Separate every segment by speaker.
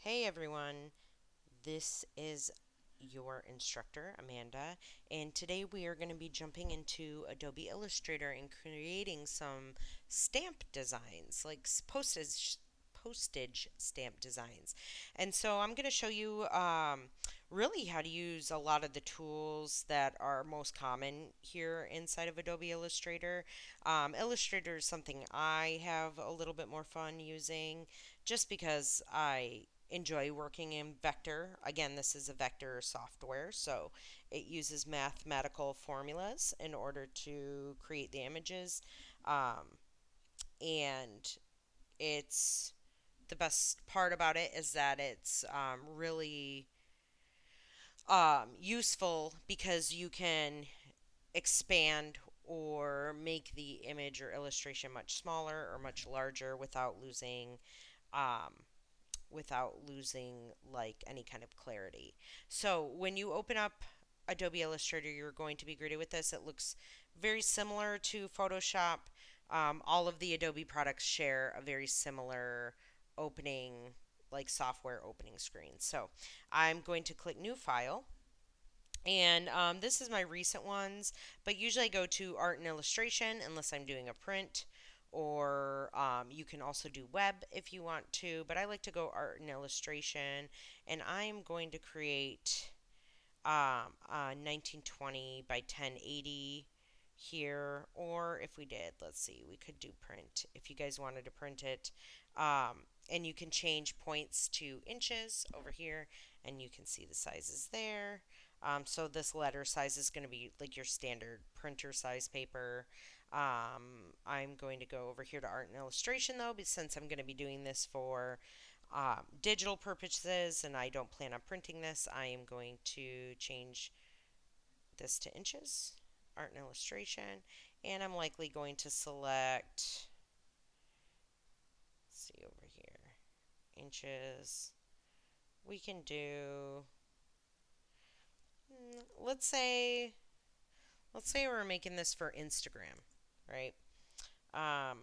Speaker 1: Hey everyone, this is your instructor, Amanda, and today we are going to be jumping into Adobe Illustrator and creating some stamp designs, like postage stamp designs. And so I'm going to show you really how to use a lot of the tools that are most common here inside of Adobe Illustrator. Illustrator is something I have a little bit more fun using just because I enjoy working in vector. Again, this is a vector software, so it uses mathematical formulas in order to create the images. Um, and it's the best part about it is that it's really useful because you can expand or make the image or illustration much smaller or much larger um, without losing like any kind of clarity. So when you open up Adobe Illustrator, you're going to be greeted with this. It looks very similar to Photoshop. All of the Adobe products share a very similar opening, like software opening screen. So I'm going to click New File. And this is my recent ones, but usually I go to art and illustration unless I'm doing a print, or you can also do web if you want to, but I like to go art and illustration, and I'm going to create a 1920 by 1080 here, or if we did, let's see, we could do print if you guys wanted to print it. And you can change points to inches over here, and you can see the sizes there. So this letter size is going to be like your standard printer size paper. I'm going to go over here to art and illustration though, but since I'm going to be doing this for digital purposes and I don't plan on printing this, I am going to change this to inches, art and illustration, and I'm likely going to select, let's see over here, inches. We can do, let's say, we're making this for Instagram, right? Um,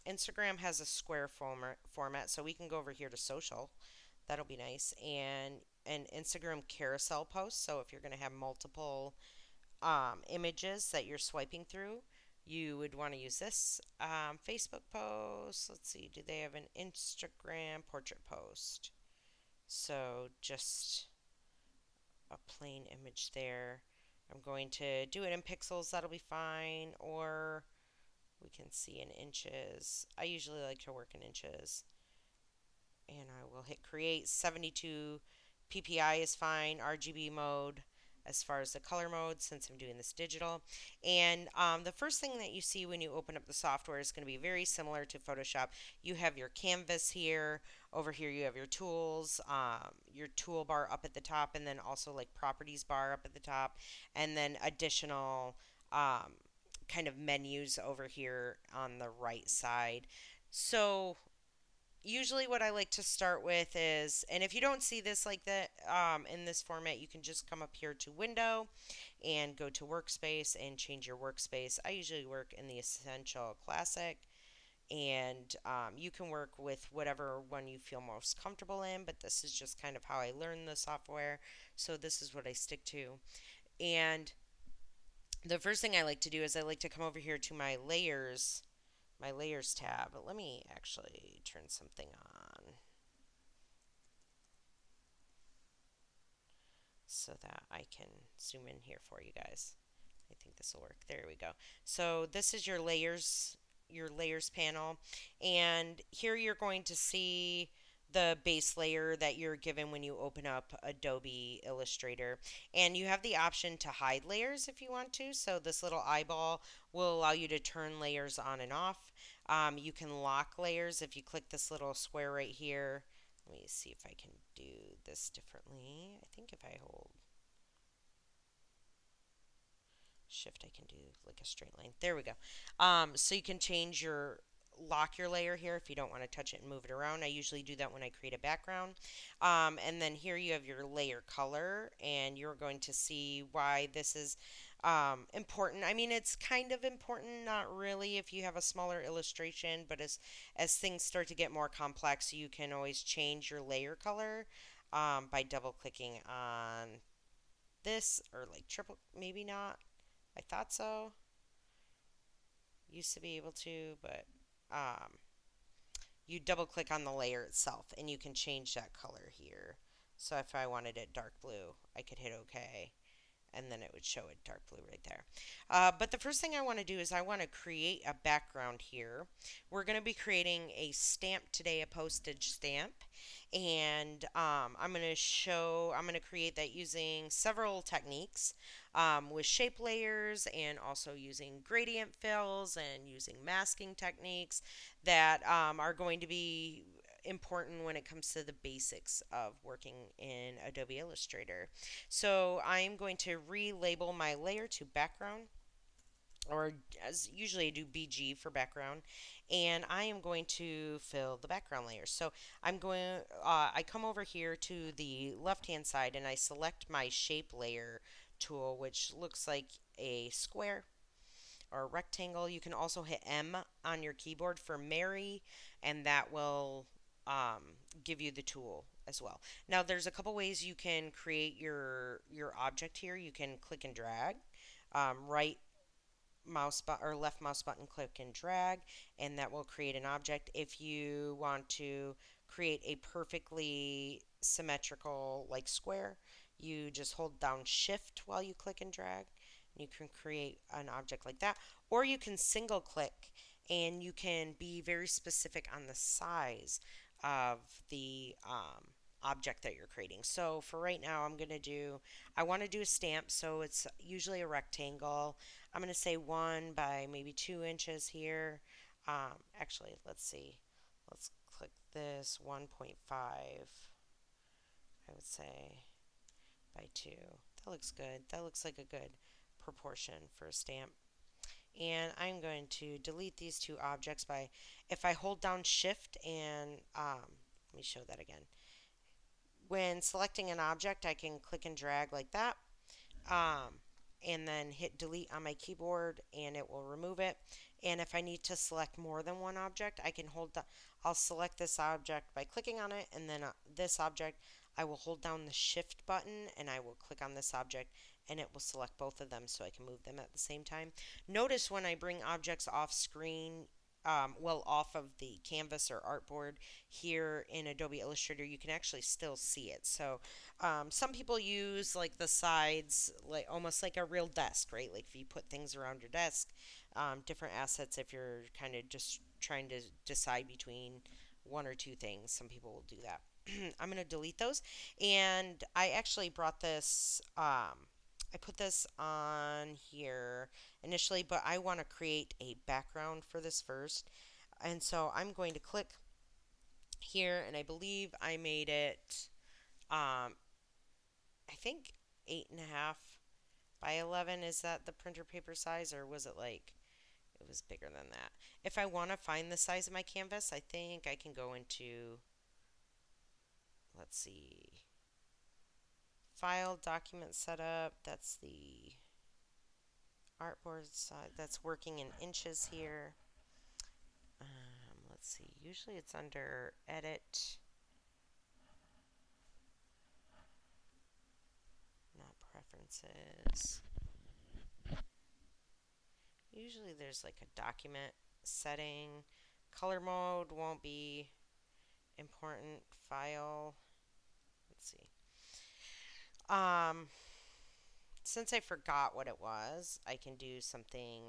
Speaker 1: Instagram has a square format, so we can go over here to social. That'll be nice. And an Instagram carousel post. So if you're going to have multiple images that you're swiping through, you would want to use this. Facebook post. Let's see. Do they have an Instagram portrait post? So just a plain image there. I'm going to do it in pixels. That'll be fine. Or we can see in inches. I usually like to work in inches. And I will hit create. 72 PPI is fine. RGB mode as far as the color mode since I'm doing this digital. And the first thing that you see when you open up the software is going to be very similar to Photoshop. You have your canvas here. Over here you have your tools, your toolbar up at the top, and then also like properties bar up at the top, and then additional kind of menus over here on the right side. So usually what I like to start with is, and if you don't see this like that in this format, you can just come up here to Window and go to Workspace and change your workspace. I usually work in the Essential Classic, and you can work with whatever one you feel most comfortable in, but this is just kind of how I learned the software, so this is what I stick to. And the first thing I like to do is I like to come over here to my layers tab. But let me actually turn something on so that I can zoom in here for you guys. I think this will work. There we go. So this is your layers panel, and here you're going to see the base layer that you're given when you open up Adobe Illustrator. And you have the option to hide layers if you want to. So this little eyeball will allow you to turn layers on and off. You can lock layers if you click this little square right here. Let me see if I can do this differently. I think if I hold shift, I can do like a straight line. There we go. So you can lock your layer here if you don't want to touch it and move it around. I usually do that when I create a background. And then here you have your layer color, and you're going to see why this is important. I mean, it's kind of important, not really if you have a smaller illustration, but as things start to get more complex, you can always change your layer color by double clicking on this or like triple, maybe not. I thought so. Used to be able to, but um, you double click on the layer itself and you can change that color here. So if I wanted it dark blue, I could hit OK and then it would show it dark blue right there. But the first thing I want to do is I want to create a background here. We're going to be creating a stamp today, a postage stamp. And I'm going to create that using several techniques with shape layers and also using gradient fills and using masking techniques that are going to be important when it comes to the basics of working in Adobe Illustrator. So I'm going to relabel my layer to background, or as usually I do BG for background, and I am going to fill the background layer. So I come over here to the left hand side and I select my shape layer tool, which looks like a square or a rectangle. You can also hit M on your keyboard for Mary, and that will give you the tool as well. Now, there's a couple ways you can create your object here. You can click and drag, right mouse button or left mouse button, click and drag, and that will create an object. If you want to create a perfectly symmetrical like square, you just hold down shift while you click and drag, and you can create an object like that. Or you can single click and you can be very specific on the size of the object that you're creating. So for right now, I want to do a stamp, so it's usually a rectangle. I'm going to say 1 by maybe 2 inches here. Actually, let's see. Let's click this 1.5, I would say, by 2. That looks good. That looks like a good proportion for a stamp. And I'm going to delete these two objects by, if I hold down shift and, let me show that again. When selecting an object, I can click and drag like that. And then hit delete on my keyboard and it will remove it. And if I need to select more than one object, I'll select this object by clicking on it, and then this object, I will hold down the shift button and I will click on this object and it will select both of them so I can move them at the same time. Notice when I bring objects off screen, off of the canvas or artboard here in Adobe Illustrator, you can actually still see it. So some people use like the sides, like almost like a real desk, right? Like if you put things around your desk, different assets. If you're kind of just trying to decide between one or two things, some people will do that. I'm going to delete those, and I actually brought this. I put this on here initially, but I want to create a background for this first, and so I'm going to click here, and I believe I made it. I think 8.5 by 11. Is that the printer paper size, or was it like it was bigger than that? If I want to find the size of my canvas, I think I can go into, let's see, file, document setup. That's the artboard side. That's working in inches here. Let's see. Usually it's under edit, not preferences. Usually there's like a document setting. Color mode won't be important. File. Let's see. Um, since I forgot what it was, I can do something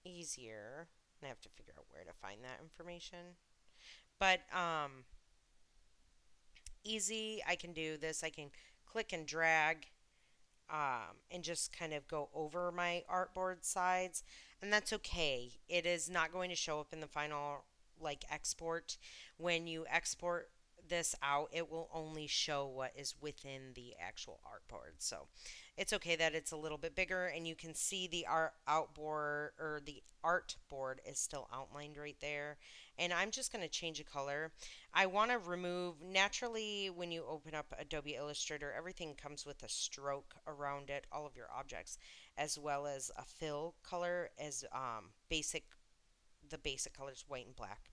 Speaker 1: easier. And I have to figure out where to find that information. But easy, I can do this. I can click and drag and just kind of go over my artboard sides, and that's okay. It is not going to show up in the final like export. When you export this out, it will only show what is within the actual artboard. So it's okay that it's a little bit bigger, and you can see the art outboard, or the art board is still outlined right there. And I'm just going to change a color. I want to remove, naturally when you open up Adobe Illustrator, everything comes with a stroke around it, all of your objects, as well as a fill color as the basic colors white and black.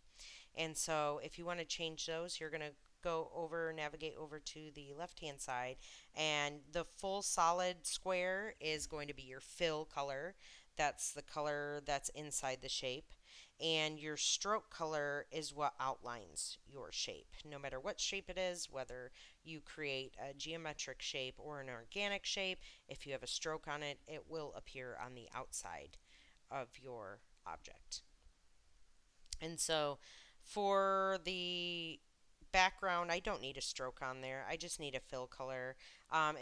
Speaker 1: And so if you want to change those, you're going to go over, navigate over to the left hand side, and the full solid square is going to be your fill color. That's the color that's inside the shape. And your stroke color is what outlines your shape. No matter what shape it is, whether you create a geometric shape or an organic shape, if you have a stroke on it, it will appear on the outside of your object. And so for the background, I don't need a stroke on there. I just need a fill color.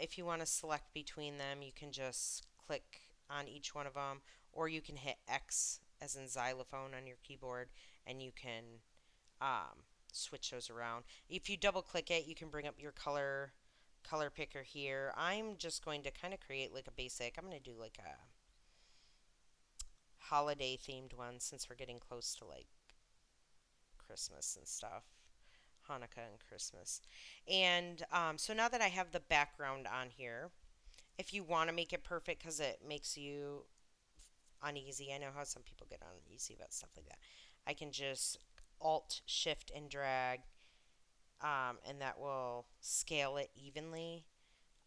Speaker 1: If you want to select between them, you can just click on each one of them, or you can hit X as in xylophone on your keyboard, and you can switch those around. If you double click it, you can bring up your color picker here. I'm just going to kind of create like a basic. I'm going to do like a holiday themed one since we're getting close to like Christmas and stuff. Hanukkah and Christmas. And so now that I have the background on here, if you want to make it perfect because it makes you uneasy, I know how some people get uneasy about stuff like that. I can just Alt, Shift, and drag, and that will scale it evenly.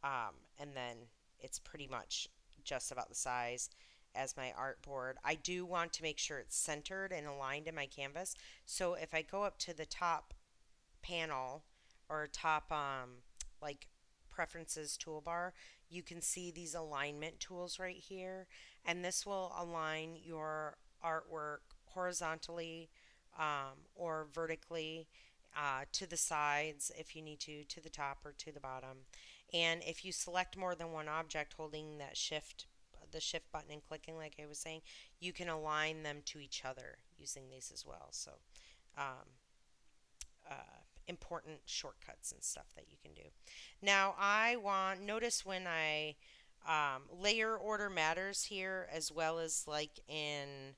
Speaker 1: And then it's pretty much just about the size as my artboard. I do want to make sure it's centered and aligned in my canvas. So if I go up to the top panel or top like preferences toolbar, you can see these alignment tools right here, and this will align your artwork horizontally or vertically, to the sides if you need to the top or to the bottom. And if you select more than one object holding the shift button and clicking like I was saying, you can align them to each other using these as well. So um, uh, important shortcuts and stuff that you can do. Now notice when I layer order matters here as well as like in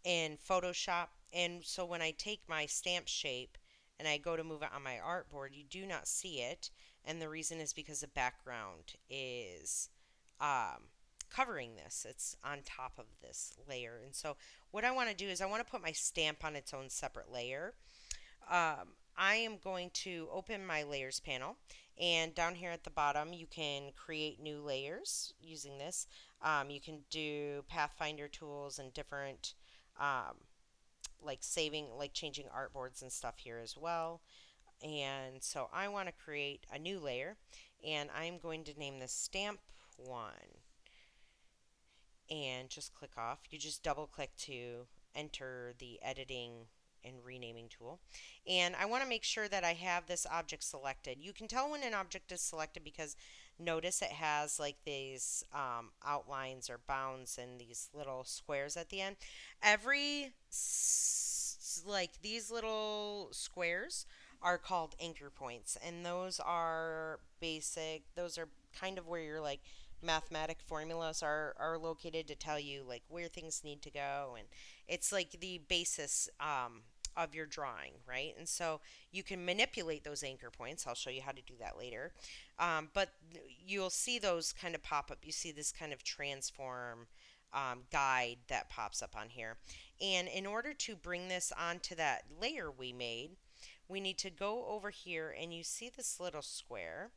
Speaker 1: Photoshop. And so when I take my stamp shape and I go to move it on my artboard, you do not see it. And the reason is because the background is um, covering this. It's on top of this layer. And so what I want to do is I want to put my stamp on its own separate layer. I am going to open my layers panel, and down here at the bottom you can create new layers using this. You can do Pathfinder tools and different um, like changing artboards and stuff here as well. And so I want to create a new layer, and I'm going to name this stamp 1, and just click off. You just double click to enter the editing and renaming tool. And I want to make sure that I have this object selected. You can tell when an object is selected because notice it has like these outlines or bounds and these little squares at the end. Like these little squares are called anchor points, and those are kind of where your like mathematic formulas are located to tell you like where things need to go, and it's like the basis of your drawing, right? And so you can manipulate those anchor points. I'll show you how to do that later. But you'll see those kind of pop up. You see this kind of transform guide that pops up on here. And in order to bring this onto that layer we made, we need to go over here, and you see this little square.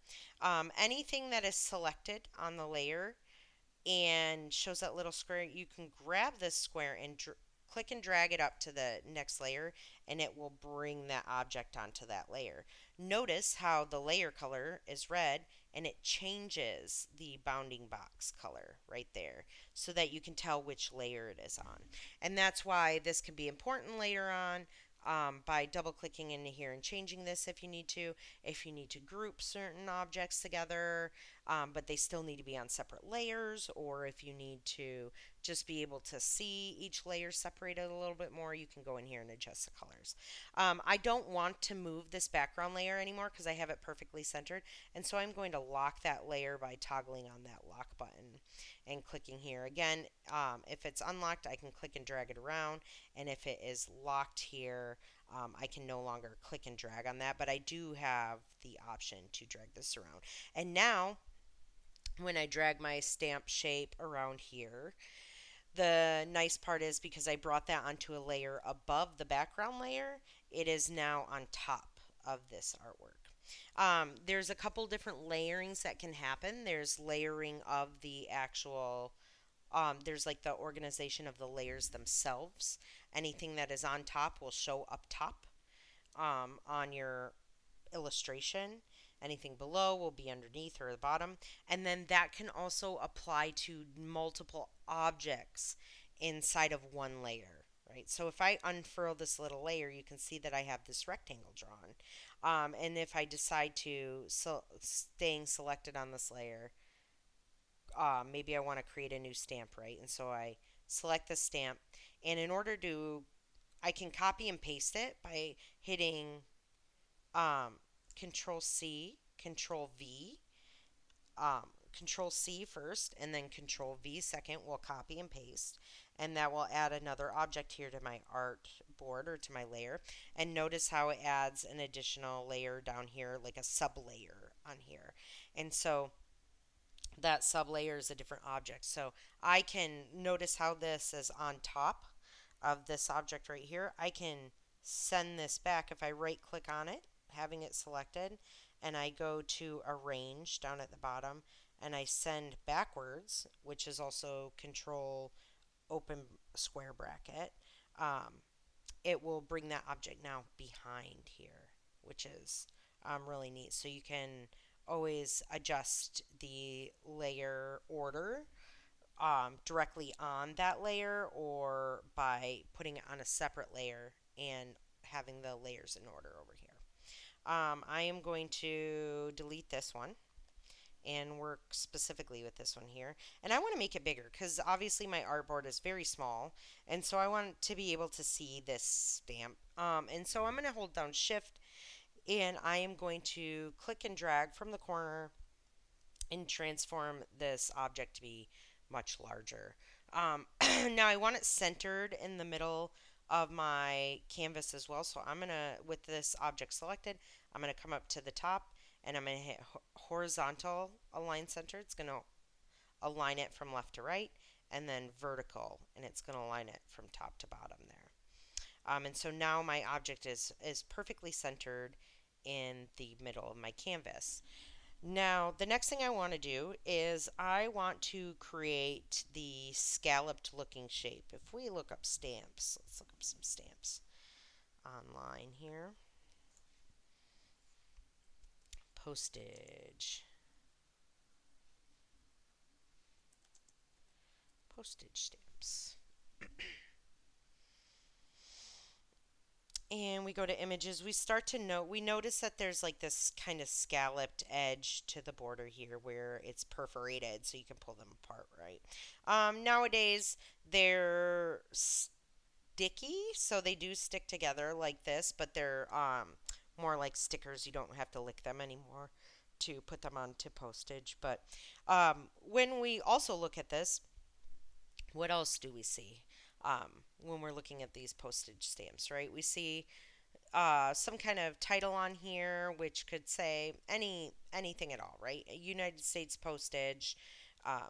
Speaker 1: Anything that is selected on the layer and shows that little square, you can grab this square and click and drag it up to the next layer, and it will bring that object onto that layer. Notice how the layer color is red, and it changes the bounding box color right there so that you can tell which layer it is on. And that's why this can be important later on, by double clicking into here and changing this if you need to. If you need to group certain objects together, but they still need to be on separate layers, or if you need to just be able to see each layer separated a little bit more, you can go in here and adjust the colors. I don't want to move this background layer anymore because I have it perfectly centered. And so I'm going to lock that layer by toggling on that lock button and clicking here. Again, if it's unlocked, I can click and drag it around. And if it is locked here, I can no longer click and drag on that. But I do have the option to drag this around. And now, when I drag my stamp shape around here, the nice part is because I brought that onto a layer above the background layer, it is now on top of this artwork. There's a couple different layerings that can happen. There's layering of the actual, there's like the organization of the layers themselves. Anything that is on top will show up top on your illustration. Anything below will be underneath or the bottom. And then that can also apply to multiple objects inside of one layer, right? So if I unfurl this little layer, you can see that I have this rectangle drawn. And if I decide to, staying selected on this layer, maybe I want to create a new stamp, right? And so I select the stamp. And in order to, I can copy and paste it by hitting um, Control C, Control V, Control C first, and then Control V second will copy and paste. And that will add another object here to my art board or to my layer. And notice how it adds an additional layer down here, like a sub layer on here. And so that sub layer is a different object. So I can notice how this is on top of this object right here. I can send this back if I right click on it, having it selected, and I go to arrange down at the bottom and I send backwards, which is also control open square bracket. Um, it will bring that object now behind here, which is really neat. So you can always adjust the layer order directly on that layer or by putting it on a separate layer and having the layers in order over here. I am going to delete this one and work specifically with this one here. And I want to make it bigger because obviously my artboard is very small. And so I want to be able to see this stamp. And so I'm going to hold down Shift and I am going to click and drag from the corner and transform this object to be much larger. Now I want it centered in the middle of my canvas as well. So I'm going to, with this object selected, I'm going to come up to the top and I'm going to hit horizontal align center. It's going to align it from left to right, and then vertical, and it's going to align it from top to bottom there. And so now my object is perfectly centered in the middle of my canvas. Now, the next thing I want to do is I want to create the scalloped looking shape. If we look up stamps, let's look up some stamps online here. Postage. Postage stamps. And we go to images, we notice that there's like this kind of scalloped edge to the border here where it's perforated so you can pull them apart, right? Nowadays they're sticky, so they do stick together like this, but they're more like stickers. You don't have to lick them anymore to put them onto postage. But when we also look at this, what else do we see? When we're looking at these postage stamps, right? We see some kind of title on here, which could say anything at all, right? United States postage.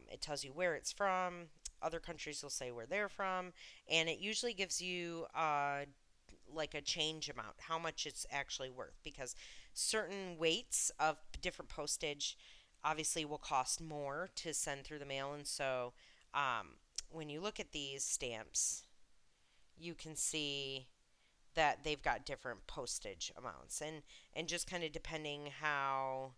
Speaker 1: It tells you where it's from. Other countries will say where they're from, and it usually gives you like a change amount, how much it's actually worth, because certain weights of different postage obviously will cost more to send through the mail, and so when you look at these stamps, you can see that they've got different postage amounts, and just kind of depending how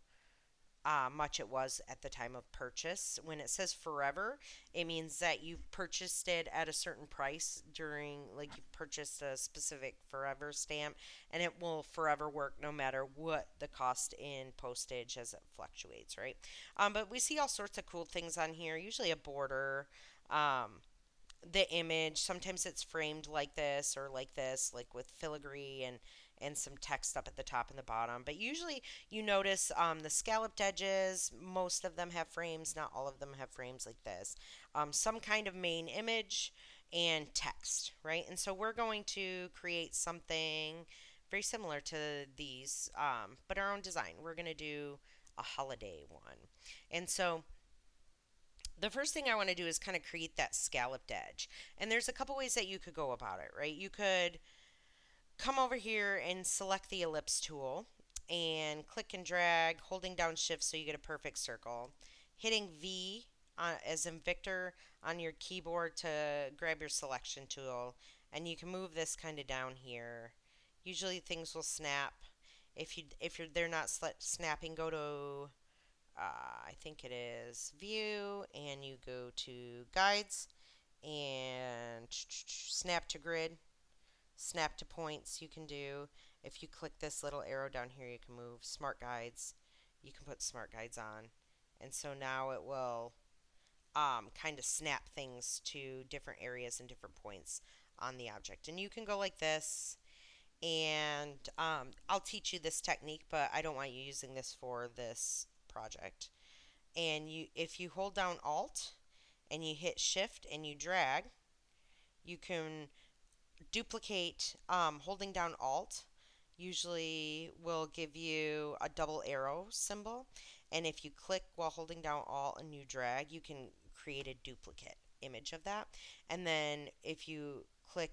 Speaker 1: much it was at the time of purchase. When it says forever, it means that you purchased it at a certain price during, like, you purchased a specific forever stamp, and it will forever work no matter what the cost in postage as it fluctuates, right? But we see all sorts of cool things on here, usually a border. Um, the image. Sometimes it's framed like this, like with filigree and some text up at the top and the bottom. But usually you notice the scalloped edges, most of them have frames, not all of them have frames like this. Some kind of main image and text, right? And so we're going to create something very similar to these, but our own design. We're going to do a holiday one. And so the first thing I want to do is kind of create that scalloped edge. And there's a couple ways that you could go about it, right? You could come over here and select the ellipse tool and click and drag, holding down shift so you get a perfect circle. Hitting V as in Victor on your keyboard to grab your selection tool. And you can move this kind of down here. Usually things will snap. If they're not snapping, go to I think it is view, and you go to guides and snap to grid, snap to points. You can do, if you click this little arrow down here, you can move smart guides. You can put smart guides on, and so now it will kind of snap things to different areas and different points on the object. And you can go like this, and I'll teach you this technique, but I don't want you using this for this project. And you, if you hold down alt and you hit shift and you drag, you can duplicate. Holding down alt usually will give you a double arrow symbol, and if you click while holding down alt and you drag, you can create a duplicate image of that. And then if you click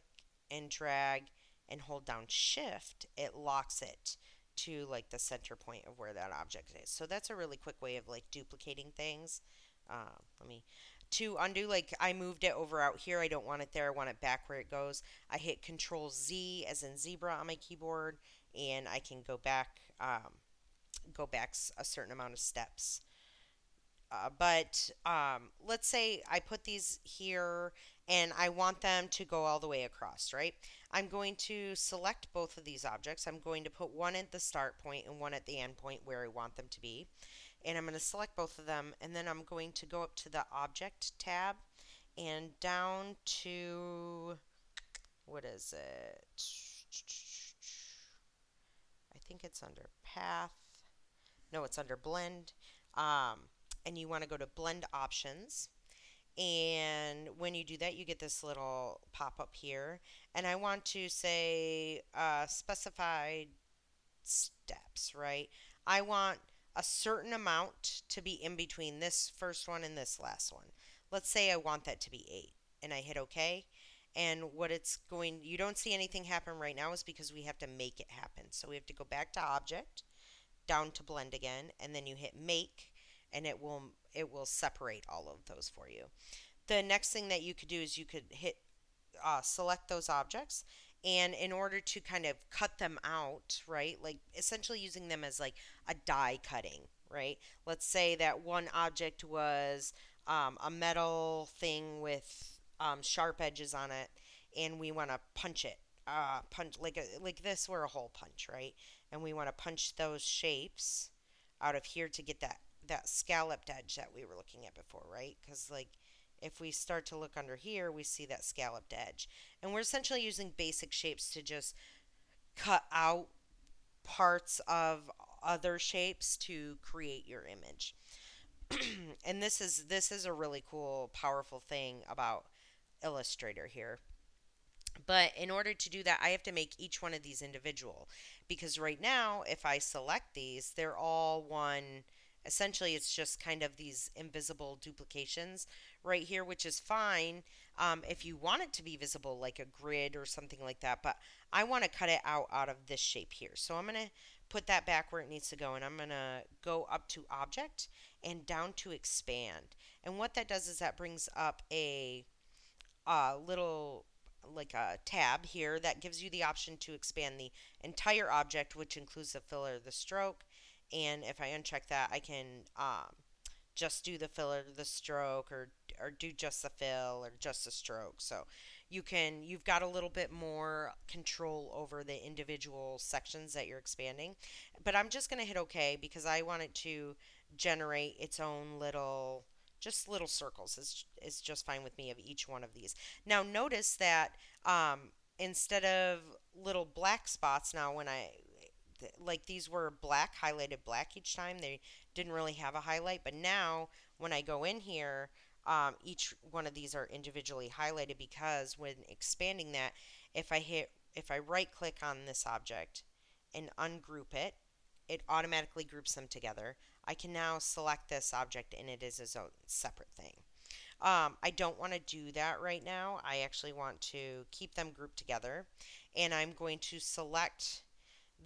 Speaker 1: and drag and hold down shift, it locks it to like the center point of where that object is. So that's a really quick way of like duplicating things. Let me to undo, like I moved it over out here. I don't want it there. I want it back where it goes. I hit Control Z as in zebra on my keyboard, and I can go back a certain amount of steps. But let's say I put these here and I want them to go all the way across, right? I'm going to select both of these objects. I'm going to put one at the start point and one at the end point where I want them to be. And I'm going to select both of them, and then I'm going to go up to the Object tab and down to, what is it? I think it's under Path. No, it's under Blend. Um, and you want to go to Blend Options. And when you do that, you get this little pop up here. And I want to say specified steps, right? I want a certain amount to be in between this first one and this last one. Let's say I want that to be 8, and I hit OK. And what it's going, you don't see anything happen right now is because we have to make it happen. So we have to go back to Object, down to Blend again, and then you hit Make, and it will separate all of those for you. The next thing that you could do is you could hit select those objects, and in order to kind of cut them out, right, like essentially using them as like a die cutting, right? Let's say that one object was a metal thing with sharp edges on it, and we want to punch it, punch like this were a hole punch, right? And we want to punch those shapes out of here to get that scalloped edge that we were looking at before, right? Because like if we start to look under here, we see that scalloped edge. And we're essentially using basic shapes to just cut out parts of other shapes to create your image. And this is a really cool, powerful thing about Illustrator here. But in order to do that, I have to make each one of these individual. Because right now, if I select these, they're all one. Essentially, it's just kind of these invisible duplications right here, which is fine if you want it to be visible, like a grid or something like that. But I want to cut it out of this shape here. So I'm going to put that back where it needs to go. And I'm going to go up to Object and down to Expand. And what that does is that brings up a little like a tab here that gives you the option to expand the entire object, which includes the fill or the stroke. And if I uncheck that, I can just do the fill or the stroke, or do just the fill or just the stroke. So you've got a little bit more control over the individual sections that you're expanding. But I'm just going to hit OK because I want it to generate its own little Just little circles is just fine with me of each one of these. Now notice that instead of little black spots now when like these were black, highlighted black each time. They didn't really have a highlight, but now when I go in here, each one of these are individually highlighted because when expanding that, if I right click on this object and ungroup it, it automatically groups them together. I can now select this object and it is its own separate thing. I don't want to do that right now. I actually want to keep them grouped together, and I'm going to select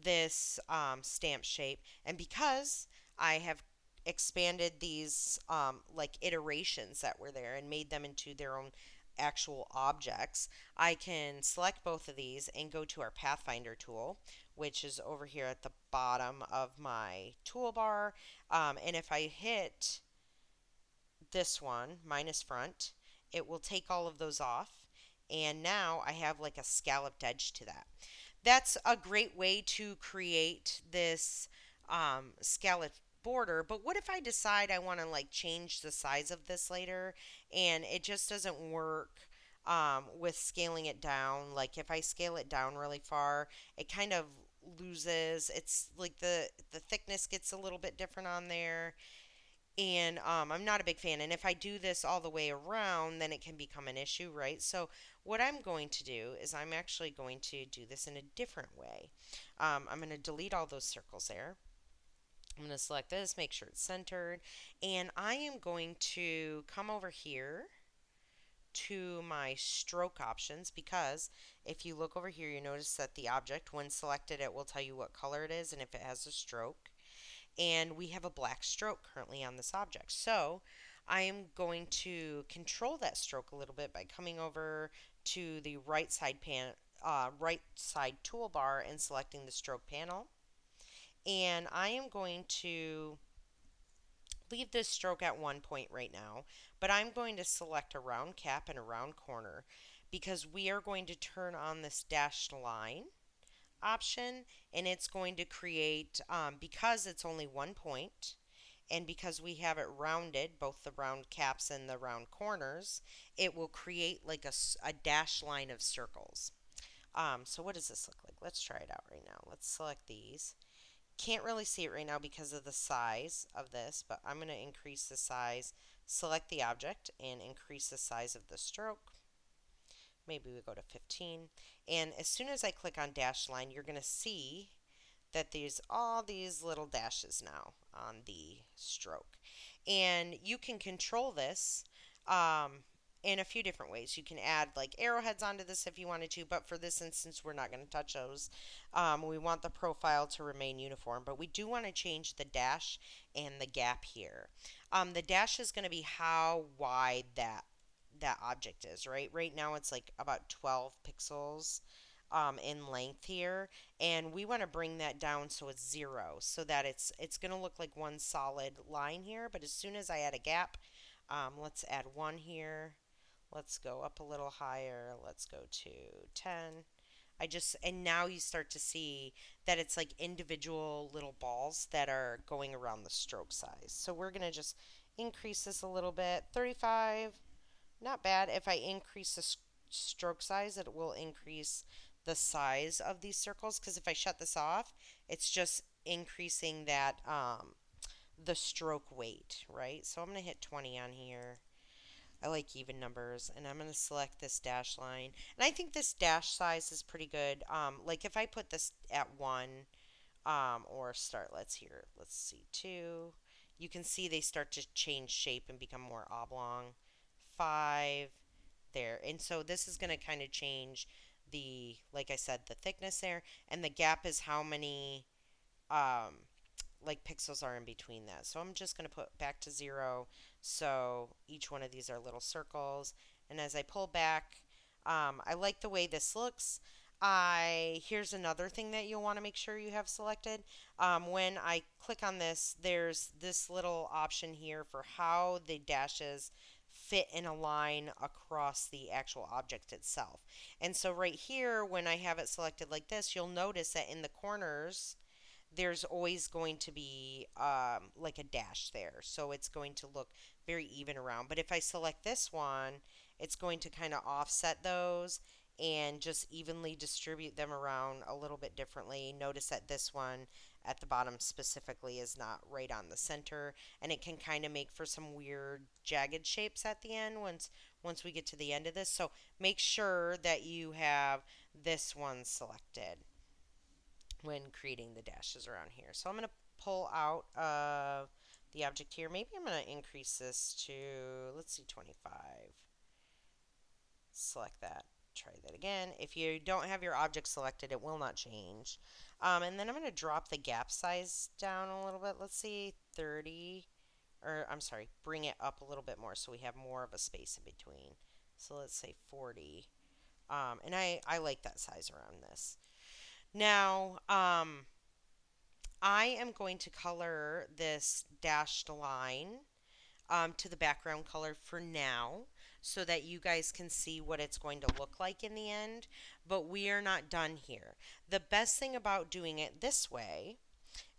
Speaker 1: this stamp shape. And because I have expanded these like iterations that were there and made them into their own actual objects, I can select both of these and go to our Pathfinder tool, which is over here at the bottom of my toolbar. And if I hit this one, minus front, it will take all of those off. And now I have like a scalloped edge to that. That's a great way to create this scalloped border. But what if I decide I want to like change the size of this later and it just doesn't work with scaling it down? Like if I scale it down really far, it kind of loses. It's like the thickness gets a little bit different on there, and I'm not a big fan. And if I do this all the way around, then it can become an issue, right? So what I'm going to do is I'm actually going to do this in a different way. I'm going to delete all those circles there. I'm going to select this, make sure it's centered, and I am going to come over here to my stroke options, because if you look over here, you notice that the object, when selected, it will tell you what color it is and if it has a stroke, and we have a black stroke currently on this object. So I am going to control that stroke a little bit by coming over to the right side toolbar and selecting the stroke panel. And I am going to leave this stroke at 1 point right now, but I'm going to select a round cap and a round corner because we are going to turn on this dashed line option, and it's going to create, because it's only 1 point, and because we have it rounded, both the round caps and the round corners, it will create like a dash line of circles. So what does this look like? Let's try it out right now. Let's select these. Can't really see it right now because of the size of this, but I'm going to increase the size, select the object, and increase the size of the stroke. Maybe we go to 15. And as soon as I click on dash line, you're going to see that there's all these little dashes now on the stroke. And you can control this in a few different ways. You can add like arrowheads onto this if you wanted to, but for this instance, we're not going to touch those. We want the profile to remain uniform, but we do want to change the dash and the gap here. The dash is going to be how wide that object is, right? Right now it's like about 12 pixels in length here, and we want to bring that down so it's 0, so that it's going to look like one solid line here. But as soon as I add a gap, let's add 1 here. Let's go up a little higher. Let's go to 10. And now you start to see that it's like individual little balls that are going around the stroke size. So we're going to just increase this a little bit. 35. Not bad. If I increase the stroke size, it will increase the size of these circles, because if I shut this off, it's just increasing that the stroke weight, right? So I'm going to hit 20 on here. I like even numbers, and I'm going to select this dash line. And I think this dash size is pretty good. Like if I put this at 1, or start, let's see, 2, you can see they start to change shape and become more oblong. 5 there. And so this is going to kind of change like I said, the thickness there, and the gap is how many like pixels are in between that. So I'm just going to put back to 0. So each one of these are little circles. And as I pull back, I like the way this looks. Here's another thing that you'll want to make sure you have selected. When I click on this, there's this little option here for how the dashes fit in a line across the actual object itself. And so right here, when I have it selected like this, you'll notice that in the corners, there's always going to be like a dash there. So it's going to look very even around. But if I select this one, it's going to kind of offset those and just evenly distribute them around a little bit differently. Notice that this one at the bottom specifically is not right on the center, and it can kind of make for some weird jagged shapes at the end once we get to the end of this. So make sure that you have this one selected when creating the dashes around here. So I'm going to pull out of the object here. Maybe I'm going to increase this to, let's see, 25. Select that. Try that again. If you don't have your object selected, it will not change. And then I'm going to drop the gap size down a little bit. Let's see, 30, or I'm sorry, bring it up a little bit more so we have more of a space in between. So let's say 40. And I like that size around this. Now, I am going to color this dashed line to the background color for now so that you guys can see what it's going to look like in the end. But we are not done here. The best thing about doing it this way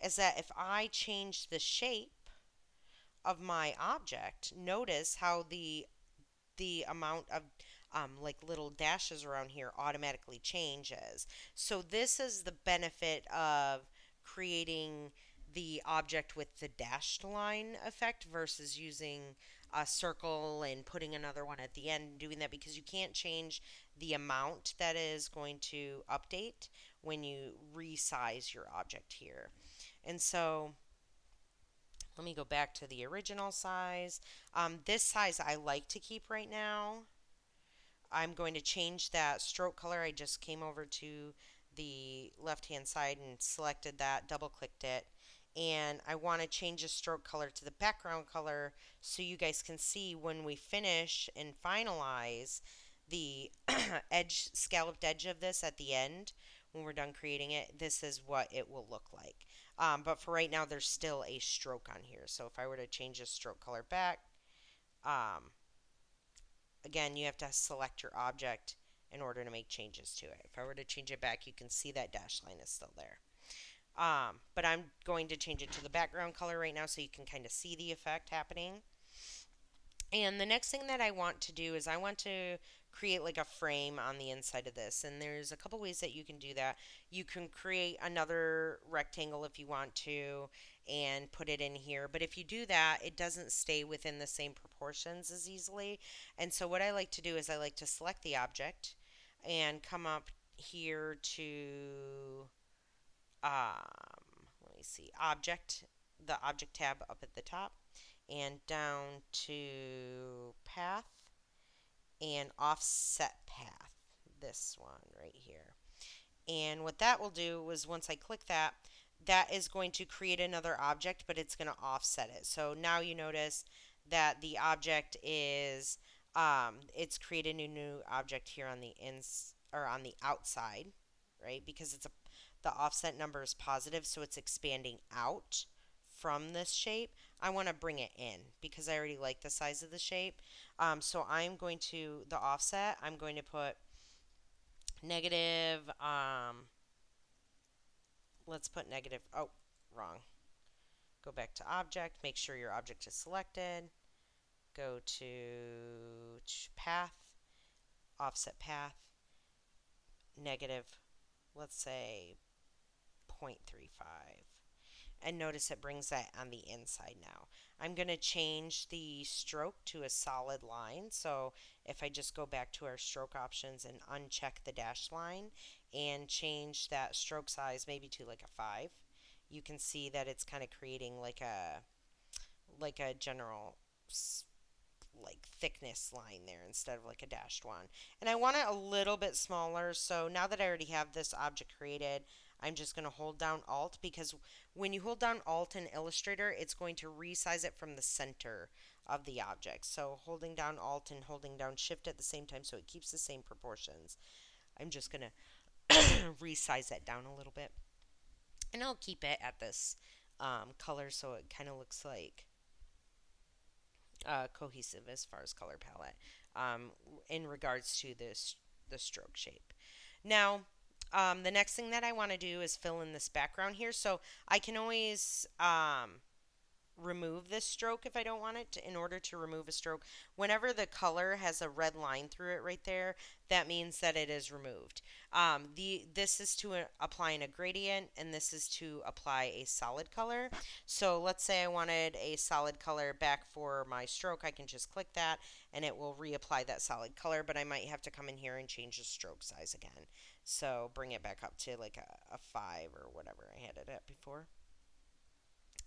Speaker 1: is that if I change the shape of my object, notice how the amount of like little dashes around here automatically changes. So this is the benefit of creating the object with the dashed line effect versus using a circle and putting another one at the end and doing that, because you can't change the amount that is going to update when you resize your object here. And so let me go back to the original size. This size I like to keep right now. I'm going to change that stroke color. I just came over to the left hand side and selected that, double clicked it, and I want to change the stroke color to the background color so you guys can see when we finish and finalize the edge, scalloped edge of this at the end. When we're done creating it, this is what it will look like. But for right now, there's still a stroke on here. So if I were to change the stroke color back, um, again, you have to select your object in order to make changes to it. If I were to change it back, you can see that dash line is still there. But I'm going to change it to the background color right now so you can kind of see the effect happening. And the next thing that I want to do is I want to create like a frame on the inside of this. And there's a couple ways that you can do that. You can create another rectangle if you want to and put it in here. But if you do that, it doesn't stay within the same proportions as easily. And so what I like to do is I like to select the object and come up here to, let me see, object, the object tab up at the top, and down to path and offset path, this one right here. And what that will do is once I click that, that is going to create another object, but it's going to offset it. So now you notice that the object is, it's created a new object here on the or on the outside, right? Because the offset number is positive, so it's expanding out from this shape. I want to bring it in because I already like the size of the shape. So I'm going to, the offset, I'm going to put negative, let's put negative, oh, wrong. Go back to object, make sure your object is selected. Go to path, offset path, negative, let's say 0.35. And notice it brings that on the inside now. I'm going to change the stroke to a solid line. So if I just go back to our stroke options and uncheck the dashed line and change that stroke size maybe to like a 5, you can see that it's kind of creating like a general like thickness line there instead of like a dashed one. And I want it a little bit smaller, so now that I already have this object created, I'm just going to hold down Alt, because when you hold down Alt in Illustrator, it's going to resize it from the center of the object. So holding down Alt and holding down Shift at the same time so it keeps the same proportions. I'm just going to resize that down a little bit. And I'll keep it at this color so it kind of looks like cohesive as far as color palette in regards to the stroke shape. Now, the next thing that I want to do is fill in this background here. So I can always remove this stroke if I don't want it. In order to remove a stroke, whenever the color has a red line through it right there, that means that it is removed. This is to applying a gradient, and this is to apply a solid color. So let's say I wanted a solid color back for my stroke. I can just click that, and it will reapply that solid color, but I might have to come in here and change the stroke size again. So bring it back up to like a 5 or whatever I had it at before,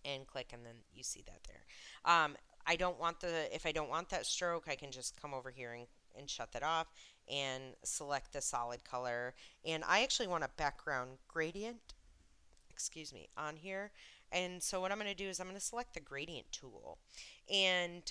Speaker 1: and click, and then you see that there. I don't want if I don't want that stroke, I can just come over here and shut that off and select the solid color. And I actually want a background gradient, excuse me, on here. And so what I'm going to do is I'm going to select the gradient tool. And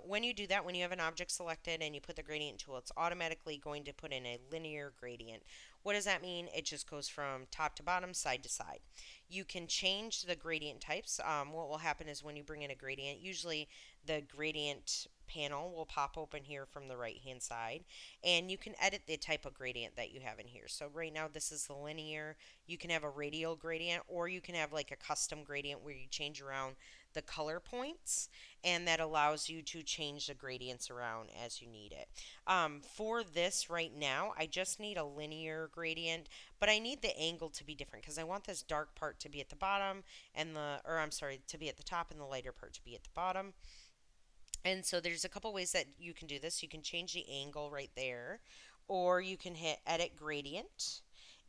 Speaker 1: when you do that, when you have an object selected and you put the gradient tool, it's automatically going to put in a linear gradient. What does that mean? It just goes from top to bottom, side to side. You can change the gradient types. What will happen is when you bring in a gradient, usually the gradient panel will pop open here from the right hand side, and you can edit the type of gradient that you have in here. So right now this is the linear. You can have a radial gradient, or you can have like a custom gradient where you change around the color points, and that allows you to change the gradients around as you need it. For this right now, I just need a linear gradient, but I need the angle to be different because I want this dark part to be at the bottom and or I'm sorry, to be at the top and the lighter part to be at the bottom. And so there's a couple ways that you can do this. You can change the angle right there, or you can hit edit gradient,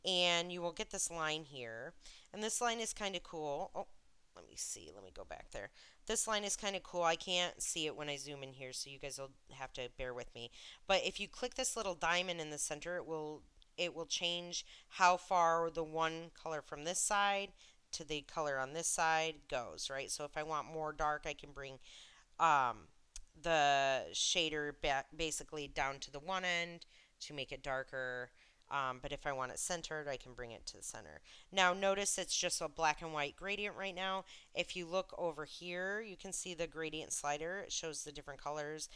Speaker 1: and you will get this line here. And this line is kind of cool. Oh, let me see. Let me go back there. This line is kind of cool. I can't see it when I zoom in here, so you guys will have to bear with me. But if you click this little diamond in the center, it will change how far the one color from this side to the color on this side goes, right? So if I want more dark, I can bring um, the shader back basically down to the one end to make it darker. But if I want it centered, I can bring it to the center. Now notice it's just a black and white gradient right now. If you look over here, you can see the gradient slider. It shows the different colors.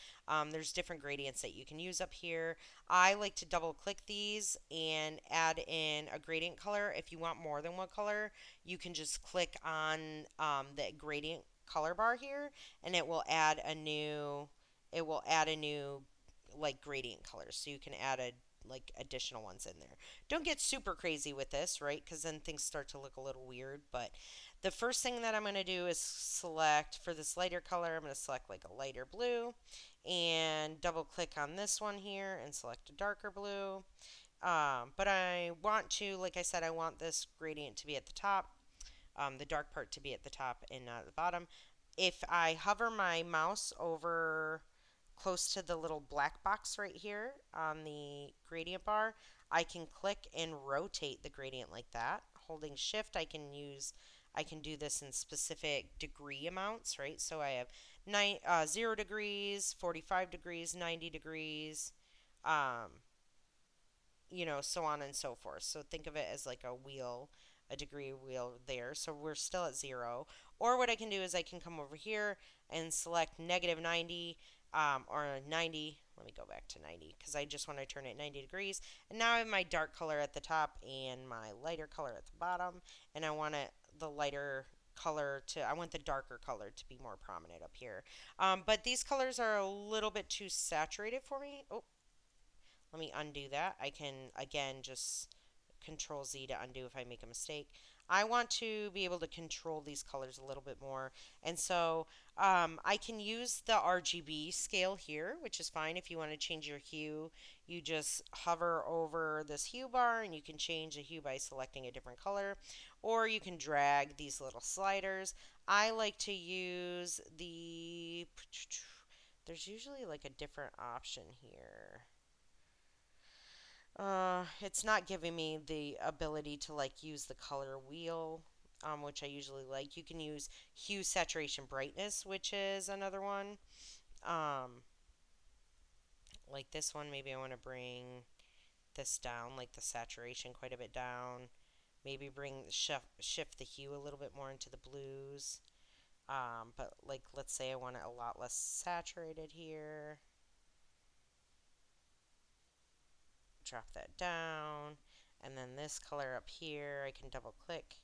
Speaker 1: There's different gradients that you can use up here. I like to double click these and add in a gradient color. If you want more than one color, you can just click on the gradient color bar here, and it will add a new like gradient colors, so you can add like additional ones in there. Don't get super crazy with this, right? Because then things start to look a little weird. But the first thing that I'm going to do is select, for this lighter color, I'm going to select like a lighter blue, and double click on this one here and select a darker blue. But I want to, like I said, I want this gradient to be at the top, the dark part to be at the top and not at the bottom. If I hover my mouse over close to the little black box right here on the gradient bar, I can click and rotate the gradient like that. Holding shift, I can do this in specific degree amounts, right? So I have 0 degrees, 45 degrees, 90 degrees, um, so on and so forth. So think of it as like a wheel, a degree wheel there. So we're still at 0. Or what I can do is I can come over here and select negative 90, or 90. Let me go back to 90 because I just want to turn it 90 degrees. And now I have my dark color at the top and my lighter color at the bottom. And I want I want the darker color to be more prominent up here. But these colors are a little bit too saturated for me. Oh, let me undo that. I can, again, just Control Z to undo if I make a mistake. I want to be able to control these colors a little bit more. And so I can use the RGB scale here, which is fine. If you want to change your hue, you just hover over this hue bar and you can change the hue by selecting a different color. Or you can drag these little sliders. I like to use there's usually like a different option here. It's not giving me the ability to like use the color wheel, which I usually like. You can use hue, saturation, brightness, which is another one. Um, like this one, maybe I want to bring this down, like the saturation quite a bit down. Maybe shift the hue a little bit more into the blues. But like let's say I want it a lot less saturated here. Drop that down, and then this color up here I can double click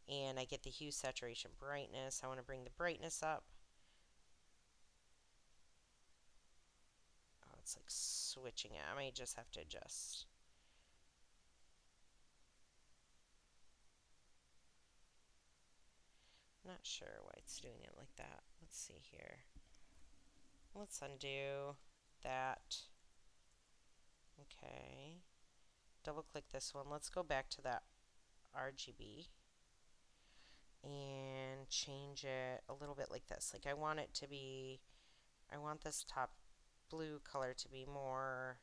Speaker 1: and I get the hue, saturation, brightness. I want to bring the brightness up, It's like switching it. I may just have to adjust. Not sure why it's doing it like that. Let's see here. Let's undo that. Okay. Double click this one. Let's go back to that RGB and change it a little bit like this. Like I want this top blue color to be more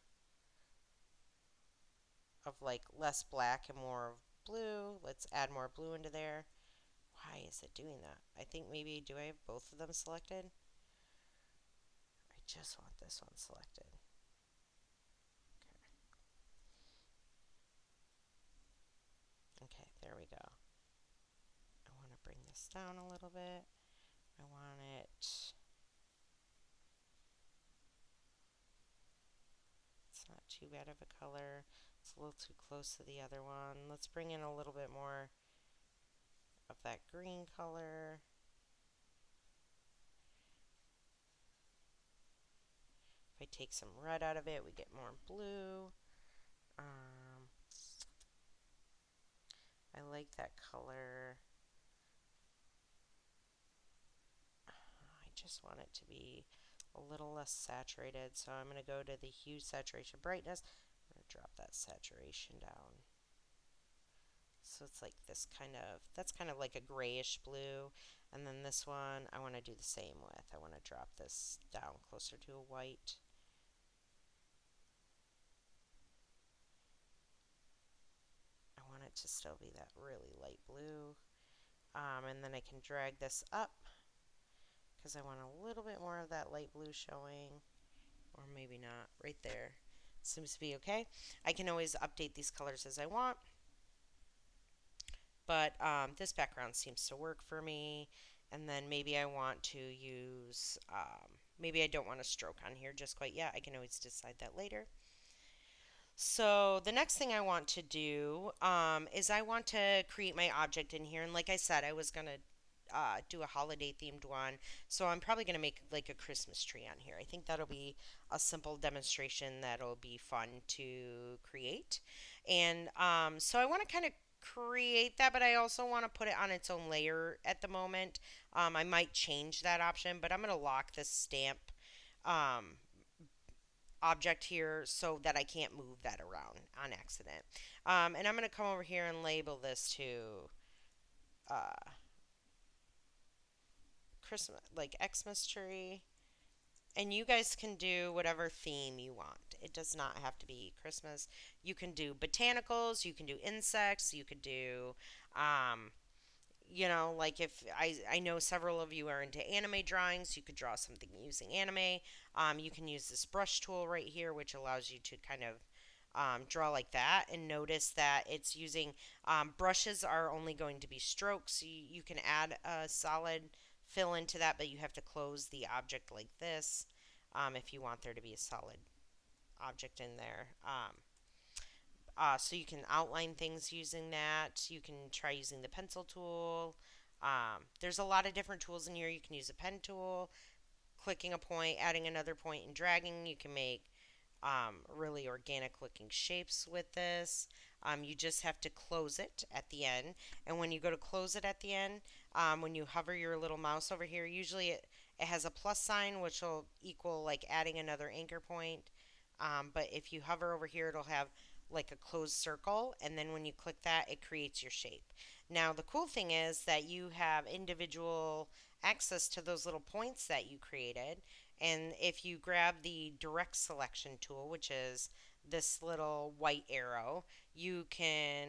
Speaker 1: of like less black and more of blue. Let's add more blue into there. Why is it doing that? I think maybe, do I have both of them selected? I just want this one selected. Okay, there we go. I want to bring this down a little bit. I want it, it's not too bad of a color. It's a little too close to the other one. Let's bring in a little bit more of that green color. If I take some red out of it, we get more blue. I like that color. I just want it to be a little less saturated, so I'm going to go to the hue, saturation, brightness. I'm going to drop that saturation down. So it's like this kind of, that's kind of like a grayish blue. And then this one, I want to do the same with. I want to drop this down closer to a white. I want it to still be that really light blue. And then I can drag this up because I want a little bit more of that light blue showing. Or maybe not, right there. Seems to be okay. I can always update these colors as I want. But this background seems to work for me. And then maybe I want to use, maybe I don't want a stroke on here just quite yet. I can always decide that later. So the next thing I want to do is I want to create my object in here. And like I said, I was going to do a holiday themed one. So I'm probably going to make like a Christmas tree on here. I think that'll be a simple demonstration that'll be fun to create. And so I want to kind of create that, but I also want to put it on its own layer at the moment. I might change that option, but I'm going to lock this stamp um, object here so that I can't move that around on accident. And I'm going to come over here and label this to uh, Christmas, like Xmas tree. And you guys can do whatever theme you want. It does not have to be Christmas. You can do botanicals, you can do insects, you could do um, like if I know several of you are into anime drawings, you could draw something using anime. You can use this brush tool right here, which allows you to kind of draw like that. And notice that it's using brushes are only going to be strokes. You can add a solid fill into that, but you have to close the object like this if you want there to be a solid object in there. So you can outline things using that. You can try using the pencil tool. There's a lot of different tools in here. You can use a pen tool, clicking a point, adding another point, and dragging. You can make really organic looking shapes with this. You just have to close it at the end. And when you go to close it at the end, when you hover your little mouse over here, usually it has a plus sign, which will equal like adding another anchor point. But if you hover over here, it'll have like a closed circle, and then when you click that, it creates your shape. Now, the cool thing is that you have individual access to those little points that you created, and if you grab the direct selection tool, which is this little white arrow, you can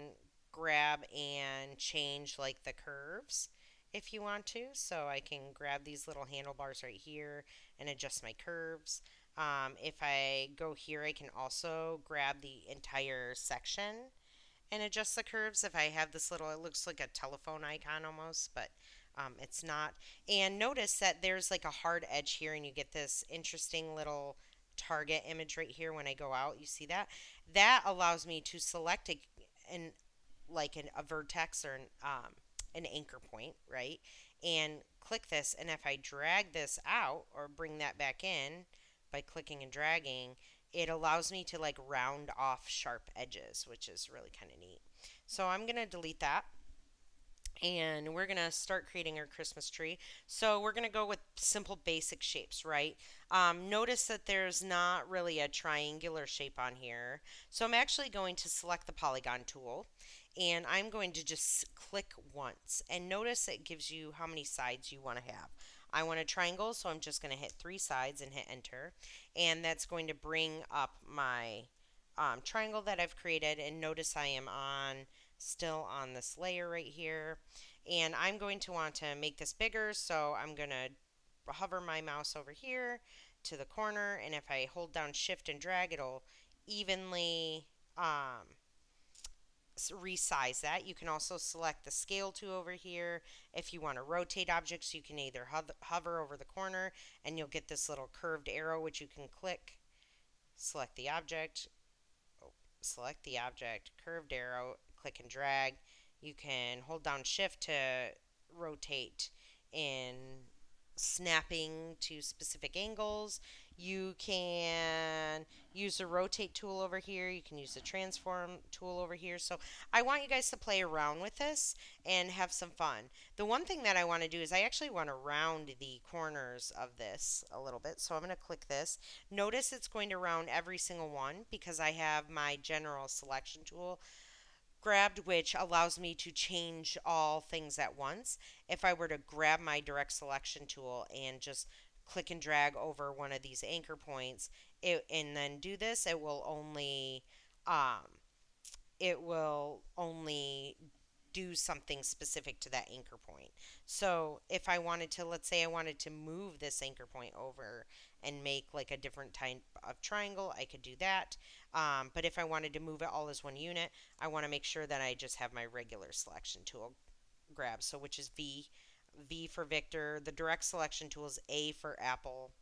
Speaker 1: grab and change like the curves if you want to. So I can grab these little handlebars right here and adjust my curves. If I go here, I can also grab the entire section and adjust the curves. If I have this little, it looks like a telephone icon almost, but it's not. And notice that there's like a hard edge here, and you get this interesting little target image right here when I go out. You see that? That allows me to select an a vertex or an anchor point, right? And click this, and if I drag this out or bring that back in, by clicking and dragging, it allows me to like round off sharp edges, which is really kind of neat. So I'm going to delete that and we're going to start creating our Christmas tree. So we're going to go with simple basic shapes, right? Notice that there's not really a triangular shape on here. So I'm actually going to select the polygon tool and I'm going to just click once. And notice it gives you how many sides you want to have. I want a triangle, so I'm just going to hit 3 sides and hit enter. And that's going to bring up my triangle that I've created. And notice I am still on this layer right here. And I'm going to want to make this bigger, so I'm going to hover my mouse over here to the corner, and if I hold down shift and drag, it'll evenly resize that. You can also select the scale tool over here. If you want to rotate objects, you can either hover over the corner and you'll get this little curved arrow which you can click, select the object, select the object, curved arrow, click and drag. You can hold down shift to rotate in snapping to specific angles. You can use the rotate tool over here. You can use the transform tool over here. So I want you guys to play around with this and have some fun. The one thing that I want to do is I actually want to round the corners of this a little bit. So I'm going to click this. Notice it's going to round every single one because I have my general selection tool grabbed, which allows me to change all things at once. If I were to grab my direct selection tool and just click and drag over one of these anchor points and then do this, um, it will only do something specific to that anchor point. So if I wanted to, let's say I wanted to move this anchor point over and make like a different type of triangle, I could do that. But if I wanted to move it all as one unit, I want to make sure that I just have my regular selection tool grab. So which is V. V for Victor. The direct selection tool is A for Apple.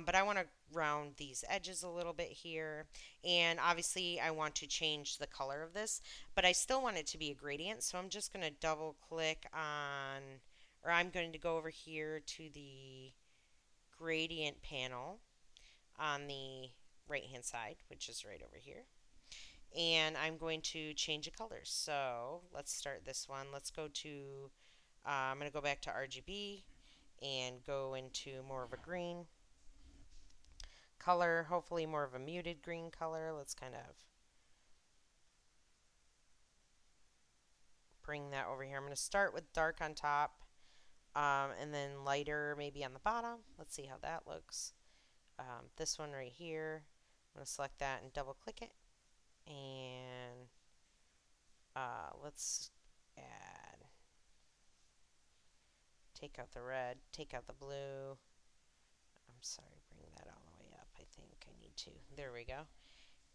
Speaker 1: But I want to round these edges a little bit here. And obviously I want to change the color of this, but I still want it to be a gradient. So I'm just going to double click on, or I'm going to go over here to the gradient panel on the right hand side, which is right over here. And I'm going to change the colors. So let's start this one. Let's go to, I'm going to go back to RGB and go into more of a green color, hopefully more of a muted green color. Let's kind of bring that over here. I'm going to start with dark on top and then lighter maybe on the bottom. Let's see how that looks. This one right here, I'm going to select that and double click it. And let's add, take out the red, take out the blue. I'm sorry, bring that all the way up. I think I need to. There we go.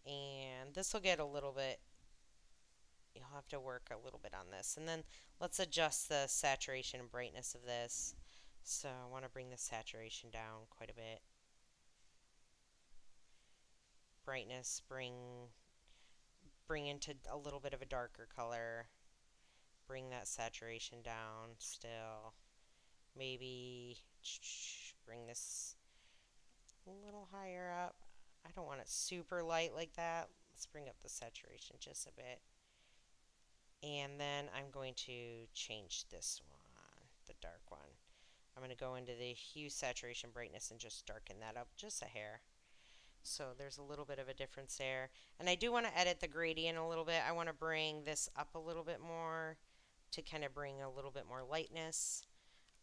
Speaker 1: And this will get a little bit, you'll have to work a little bit on this. And then let's adjust the saturation and brightness of this. So I want to bring the saturation down quite a bit. Brightness, bring into a little bit of a darker color. Bring that saturation down still. Maybe bring this a little higher up. I don't want it super light like that. Let's bring up the saturation just a bit. And then I'm going to change this one, the dark one. I'm going to go into the hue, saturation, brightness, and just darken that up just a hair. So there's a little bit of a difference there. And I do want to edit the gradient a little bit. I want to bring this up a little bit more to kind of bring a little bit more lightness.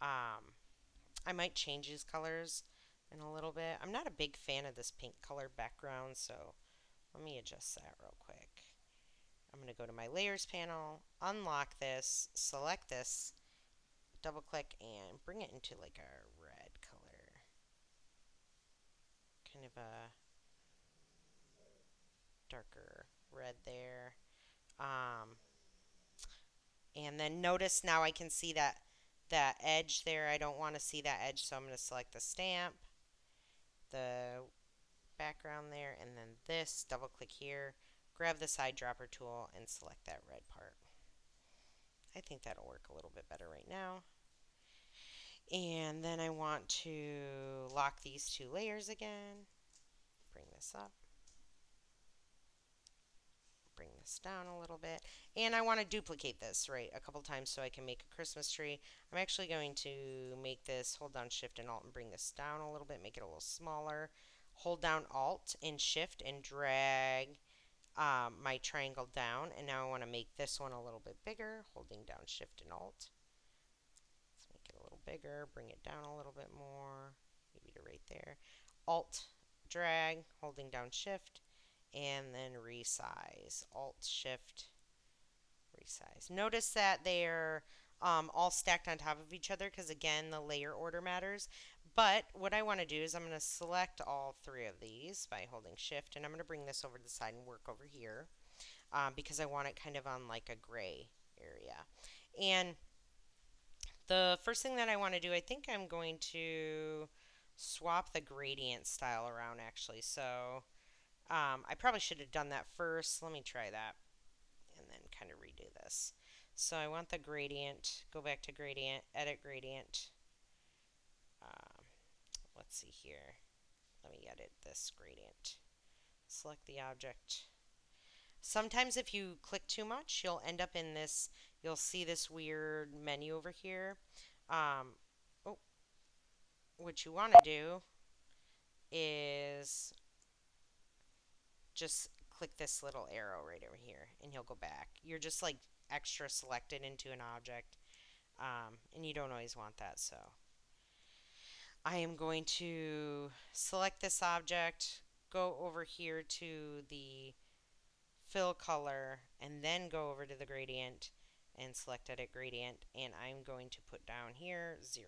Speaker 1: I might change these colors in a little bit. I'm not a big fan of this pink color background, so let me adjust that real quick. I'm going to go to my layers panel, unlock this, select this, double click, and bring it into like a red color. Kind of a darker red there. And then notice now I can see that edge there. I don't want to see that edge, so I'm going to select the stamp, the background there, and then this, double click here, grab the side dropper tool, and select that red part. I think that'll work a little bit better right now. And then I want to lock these two layers again. Bring this up. Bring this down a little bit. And I want to duplicate this, right, a couple times so I can make a Christmas tree. I'm actually going to make this, hold down Shift and Alt and bring this down a little bit, make it a little smaller. Hold down Alt and Shift and drag my triangle down. And now I want to make this one a little bit bigger, holding down Shift and Alt. Let's make it a little bigger, bring it down a little bit more, maybe to right there. Alt, drag, holding down Shift, and then resize. Alt, Shift, resize. Notice that they're all stacked on top of each other because, again, the layer order matters. But what I want to do is I'm going to select all three of these by holding Shift, and I'm going to bring this over to the side and work over here because I want it kind of on like a gray area. And the first thing that I want to do, I think I'm going to swap the gradient style around actually. So I probably should have done that first. Let me try that and then kind of redo this. So I want the gradient, go back to gradient, edit gradient. Um, let's see here. Let me edit this gradient. Select the object. Sometimes if you click too much, you'll end up in this, you'll see this weird menu over here. Um, oh, what you want to do is just click this little arrow right over here and you'll go back. You're just like extra selected into an object and you don't always want that, so I am going to select this object, go over here to the fill color, and then go over to the gradient and select edit gradient, and I'm going to put down here 0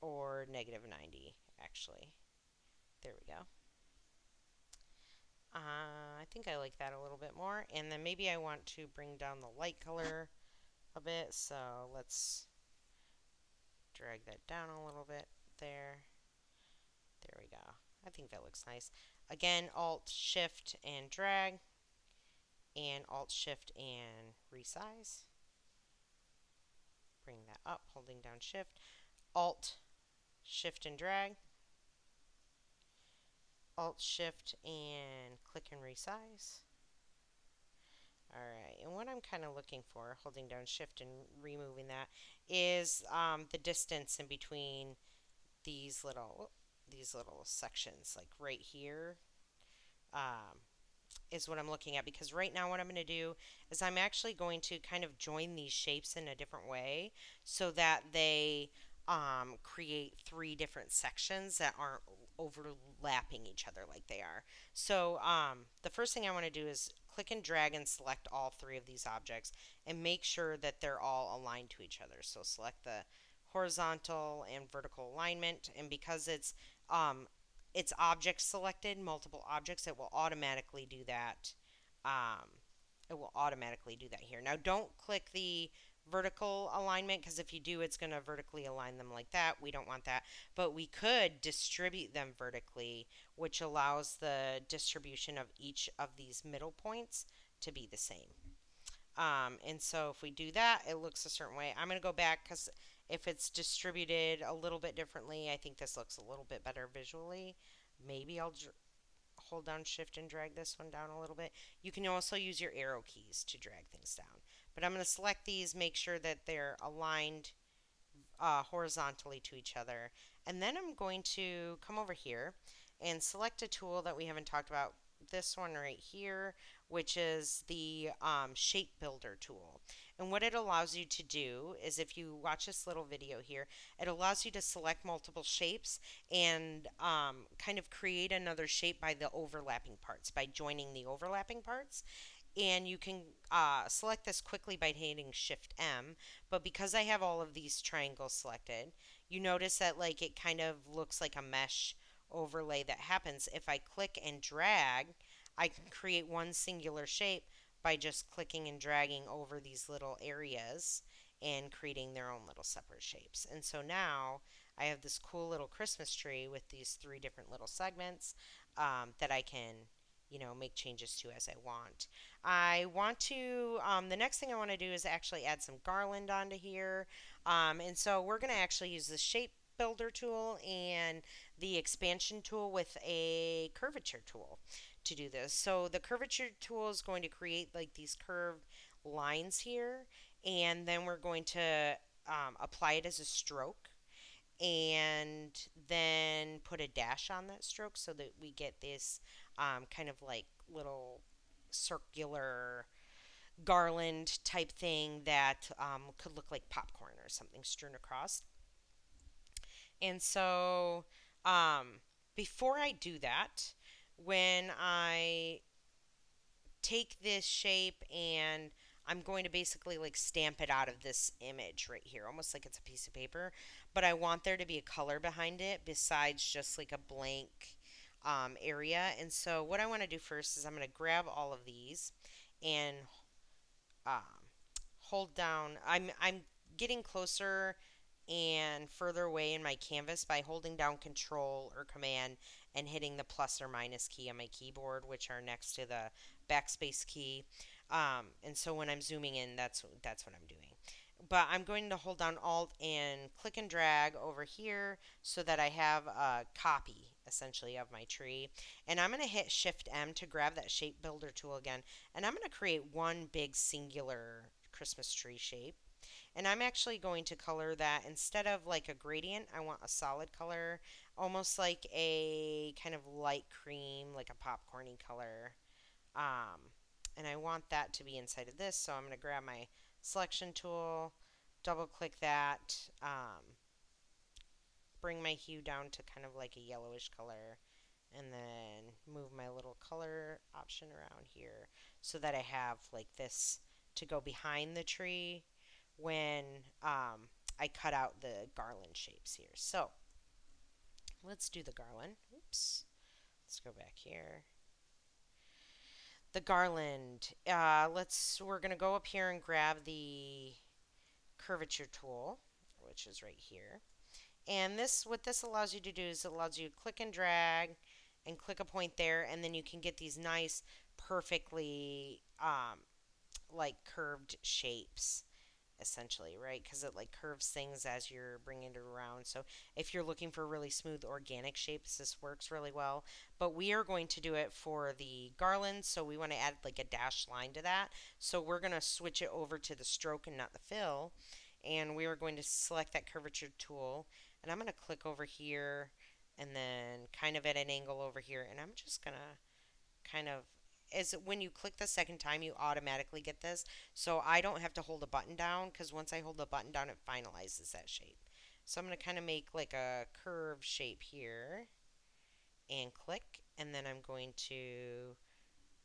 Speaker 1: or -90 actually. There we go. I think I like that a little bit more, and then maybe I want to bring down the light color a bit, so let's drag that down a little bit there. There we go. I think that looks nice. Again, Alt, Shift, and drag, and Alt, Shift, and resize. Bring that up, holding down Shift. Alt, Shift, and drag. Alt, Shift, and click and resize. Alright, and what I'm kind of looking for, holding down Shift and removing that, is the distance in between these little sections, like right here. Is what I'm looking at, because right now what I'm going to do is I'm actually going to kind of join these shapes in a different way so that they create three different sections that aren't overlapping each other like they are. So the first thing I want to do is click and drag and select all three of these objects and make sure that they're all aligned to each other. So select the horizontal and vertical alignment, and because it's object selected, multiple objects, it will automatically do that. It will automatically do that here. Now don't click the vertical alignment, because if you do, it's going to vertically align them like that. We don't want that. But we could distribute them vertically, which allows the distribution of each of these middle points to be the same. And so if we do that, it looks a certain way. I'm going to go back because if it's distributed a little bit differently, I think this looks a little bit better visually. Maybe I'll hold down Shift and drag this one down a little bit. You can also use your arrow keys to drag things down. But I'm going to select these, make sure that they're aligned horizontally to each other. And then I'm going to come over here and select a tool that we haven't talked about, this one right here, which is the shape builder tool. And what it allows you to do is, if you watch this little video here, it allows you to select multiple shapes and kind of create another shape by the overlapping parts, by joining the overlapping parts. And you can select this quickly by hitting Shift M, but because I have all of these triangles selected, you notice that like it kind of looks like a mesh overlay that happens. If I click and drag, I can create one singular shape by just clicking and dragging over these little areas and creating their own little separate shapes. And so now I have this cool little Christmas tree with these three different little segments that I can, you know, make changes to as I want. The next thing I want to do is actually add some garland onto here. And so we're going to actually use the shape builder tool and the expansion tool with a curvature tool to do this. So the curvature tool is going to create like these curved lines here, and then we're going to apply it as a stroke and then put a dash on that stroke so that we get this kind of like little circular garland type thing that could look like popcorn or something strewn across. And so before I do that, when I take this shape and I'm going to basically like stamp it out of this image right here, almost like it's a piece of paper, but I want there to be a color behind it besides just like a blank area. And so what I want to do first is I'm going to grab all of these and um, hold down. I'm getting closer and further away in my canvas by holding down Control or Command and hitting the plus or minus key on my keyboard, which are next to the backspace key. And so when I'm zooming in, that's what I'm doing. But I'm going to hold down Alt and click and drag over here so that I have a copy essentially of my tree. And I'm going to hit Shift M to grab that shape builder tool again. And I'm going to create one big singular Christmas tree shape. And I'm actually going to color that instead of like a gradient, I want a solid color, almost like a kind of light cream, like a popcorny color. Um, and I want that to be inside of this, so I'm going to grab my selection tool, double click that, bring my hue down to kind of like a yellowish color, and then move my little color option around here so that I have like this to go behind the tree when I cut out the garland shapes here. So let's do the garland. Oops. Let's go back here. The garland. We're gonna go up here and grab the curvature tool, which is right here. And what this allows you to do is it allows you to click and drag and click a point there, and then you can get these nice, perfectly like curved shapes essentially, right? Because it like curves things as you're bringing it around. So if you're looking for really smooth organic shapes, this works really well. But we are going to do it for the garland, so we want to add like a dashed line to that. So we're going to switch it over to the stroke and not the fill. And we are going to select that curvature tool. And I'm going to click over here and then kind of at an angle over here. And I'm just going to kind of is when you click the second time, you automatically get this. So I don't have to hold a button down because once I hold the button down, it finalizes that shape. So I'm going to kind of make like a curved shape here and click. And then I'm going to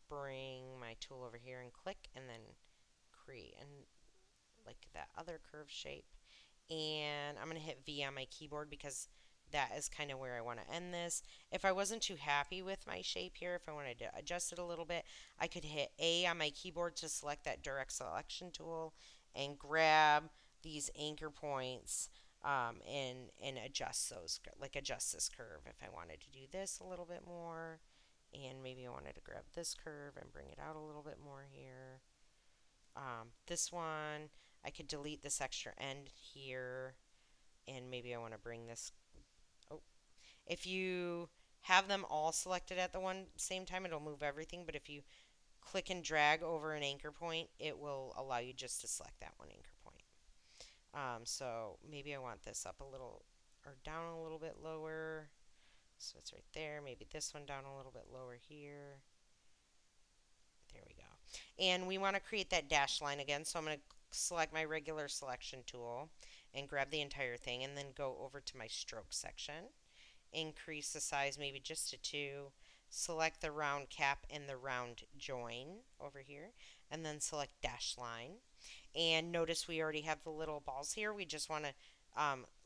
Speaker 1: bring my tool over here and click and then create and like that other curved shape. And I'm going to hit V on my keyboard because that is kind of where I want to end this. If I wasn't too happy with my shape here, if I wanted to adjust it a little bit, I could hit A on my keyboard to select that direct selection tool and grab these anchor points and adjust those, like adjust this curve if I wanted to do this a little bit more. And maybe I wanted to grab this curve and bring it out a little bit more here. This one, I could delete this extra end here, and maybe I want to bring this. Oh, if you have them all selected at the one same time, it'll move everything. But if you click and drag over an anchor point, it will allow you just to select that one anchor point. So maybe I want this up a little or down a little bit lower. So it's right there. Maybe this one down a little bit lower here. There we go. And we want to create that dash line again. So I'm going to select my regular selection tool and grab the entire thing and then go over to my stroke section. Increase the size maybe just to 2. Select the round cap and the round join over here. And then select dash line. And notice we already have the little balls here. We just want to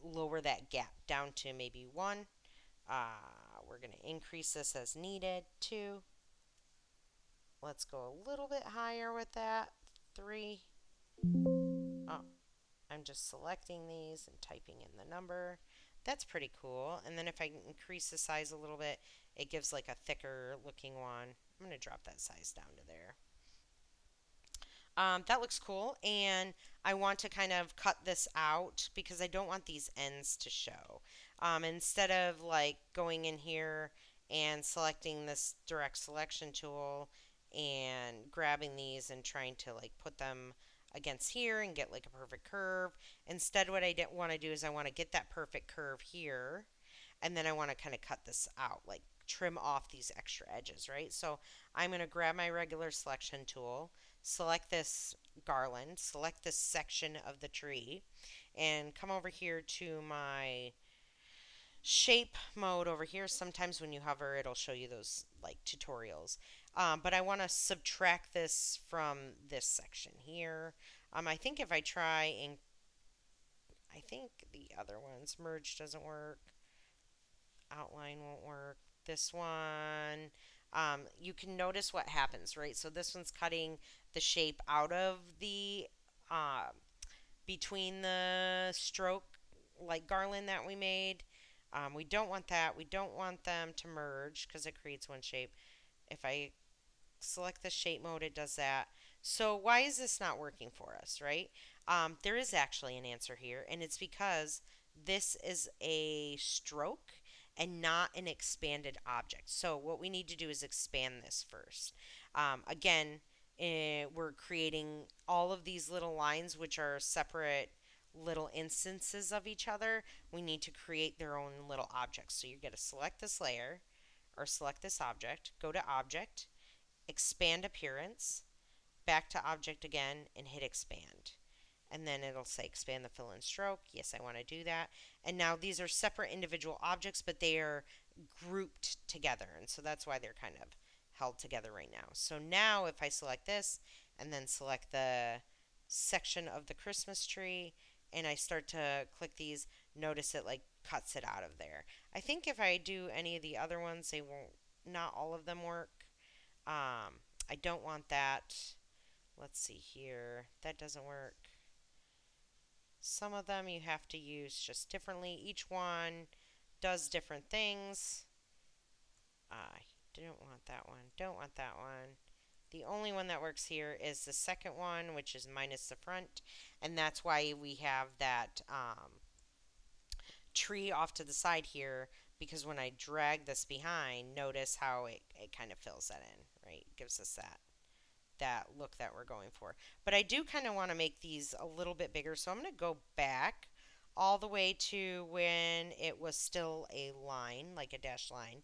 Speaker 1: lower that gap down to maybe 1. We're going to increase this as needed. 2. Let's go a little bit higher with that. 3. Oh, I'm just selecting these and typing in the number. That's pretty cool. And then if I increase the size a little bit, it gives like a thicker looking one. I'm going to drop that size down to there. That looks cool, and I want to kind of cut this out because I don't want these ends to show. Instead of like going in here and selecting this direct selection tool and grabbing these and trying to like put them against here and get like a perfect curve, instead what I want to do is I want to get that perfect curve here, and then I want to kind of cut this out, like trim off these extra edges, right? So I'm going to grab my regular selection tool, select this garland, select this section of the tree, and come over here to my shape mode over here. Sometimes when you hover, it'll show you those like tutorials. But I want to subtract this from this section here. I think if I try and I think the other ones, merge doesn't work, outline won't work. This one, you can notice what happens, right? So this one's cutting the shape out of the uh, between the stroke like garland that we made. We don't want that. We don't want them to merge because it creates one shape. If I select the shape mode, it does that. So why is this not working for us, right? There is actually an answer here, and it's because this is a stroke and not an expanded object. So what we need to do is expand this first. Again, we're creating all of these little lines, which are separate little instances of each other. We need to create their own little objects. So you're going to select this layer or select this object, go to Object, expand appearance, back to object again, and hit expand. And then it'll say expand the fill and stroke. Yes, I want to do that. And now these are separate individual objects, but they are grouped together. And so that's why they're kind of held together right now. So now if I select this and then select the section of the Christmas tree and I start to click these, notice it like cuts it out of there. I think if I do any of the other ones, they won't, not all of them work. I don't want that. Let's see here. That doesn't work. Some of them you have to use just differently. Each one does different things. I don't want that one. Don't want that one. The only one that works here is the second one, which is minus the front. And that's why we have that tree off to the side here. Because when I drag this behind, notice how it kind of fills that in, right? Gives us that look that we're going for. But I do kind of want to make these a little bit bigger, so I'm going to go back all the way to when it was still a line, like a dashed line,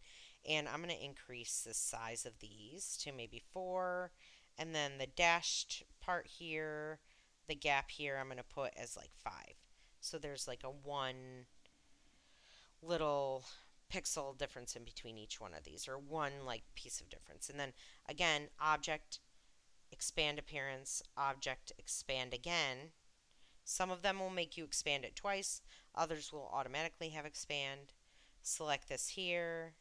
Speaker 1: and I'm going to increase the size of these to maybe 4, and then the dashed part here, the gap here, I'm going to put as like 5. So there's like a 1 little pixel difference in between each one of these, or one like piece of difference. And then again, object, expand appearance, object, expand again. Some of them will make you expand it twice, others will automatically have expand. Select this here,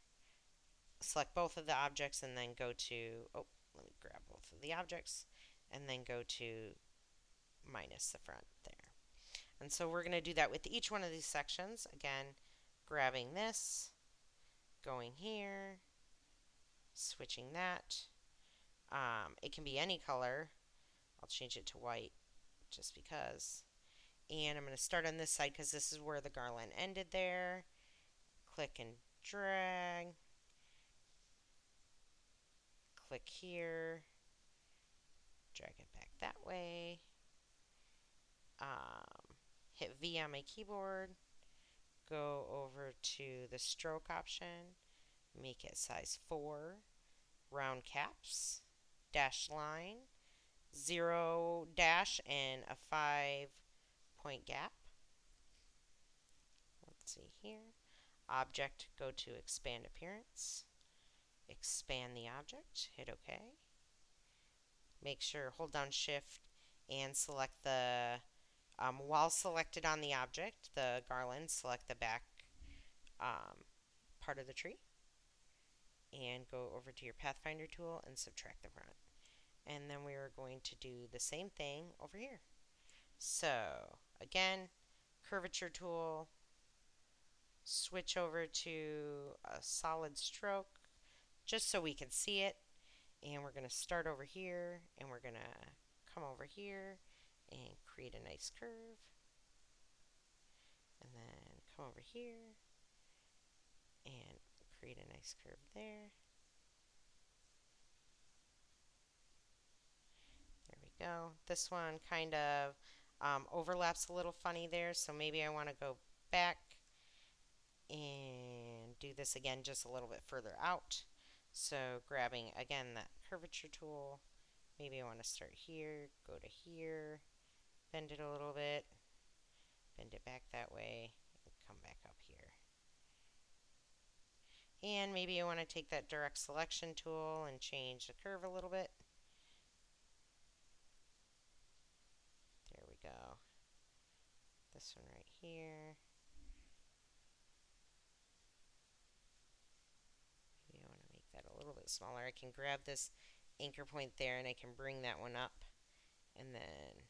Speaker 1: select both of the objects, and then go to, oh, let me grab both of the objects, and then go to minus the front there. And so we're going to do that with each one of these sections. Again, grabbing this, going here, switching that. It can be any color. I'll change it to white just because. And I'm going to start on this side because this is where the garland ended there. Click and drag. Click here. Drag it back that way. Hit V on my keyboard. Go over to the stroke option. Make it size 4. Round caps. Dash line. 0 dash and a 5-point gap. Let's see here. Object, go to expand appearance. Expand the object, hit OK. Make sure, hold down shift and select the, while selected on the object, the garland, select the back part of the tree. And go over to your Pathfinder tool and subtract the front. And then we are going to do the same thing over here. So, again, curvature tool, switch over to a solid stroke just so we can see it. And we're going to start over here and we're going to come over here and create a nice curve. And then come over here and create a nice curve there. There we go. This one kind of overlaps a little funny there, so maybe I want to go back and do this again just a little bit further out. So grabbing again that curvature tool, maybe I want to start here, go to here, bend it a little bit, bend it back that way, and come back up here. And maybe I want to take that direct selection tool and change the curve a little bit. There we go. This one right here. Maybe I want to make that a little bit smaller. I can grab this anchor point there and I can bring that one up and then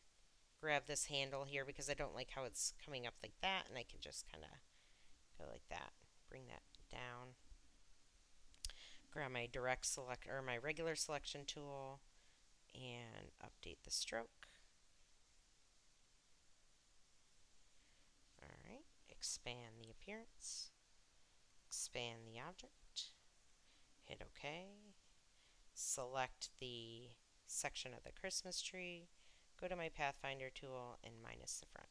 Speaker 1: grab this handle here because I don't like how it's coming up like that, and I can just kind of go like that. Bring that down. Grab my direct select or my regular selection tool and update the stroke. Alright, expand the appearance, expand the object, hit OK, select the section of the Christmas tree, go to my Pathfinder tool and minus the front.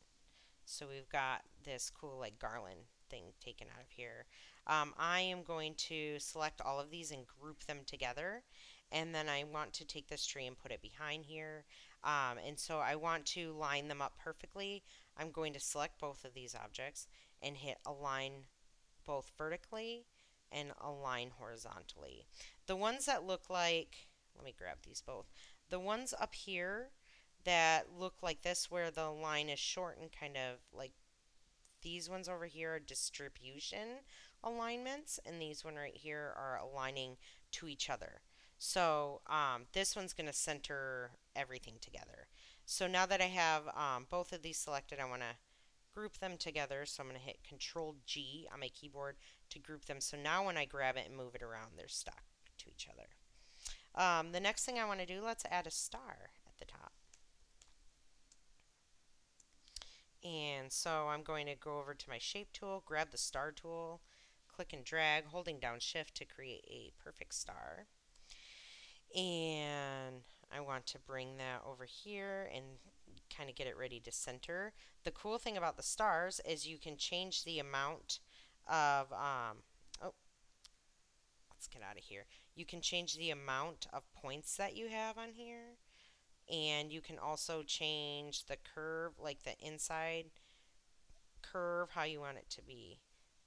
Speaker 1: So we've got this cool like garland thing taken out of here. I am going to select all of these and group them together, and then I want to take this tree and put it behind here. And so I want to line them up perfectly. I'm going to select both of these objects and hit align both vertically and align horizontally. The ones that look like, let me grab these both. The ones up here that look like this where the line is short and kind of like these ones over here are distribution alignments, and these one right here are aligning to each other. So this one's going to center everything together. So now that I have both of these selected, I want to group them together. So I'm going to hit Control G on my keyboard to group them. So now when I grab it and move it around, they're stuck to each other. The next thing I want to do, let's add a star at the top. And so I'm going to go over to my shape tool, grab the star tool, click and drag, holding down shift to create a perfect star. And I want to bring that over here and kind of get it ready to center. The cool thing about the stars is you can change the amount of, oh, let's get out of here. You can change the amount of points that you have on here. And you can also change the curve, like the inside curve, how you want it to be.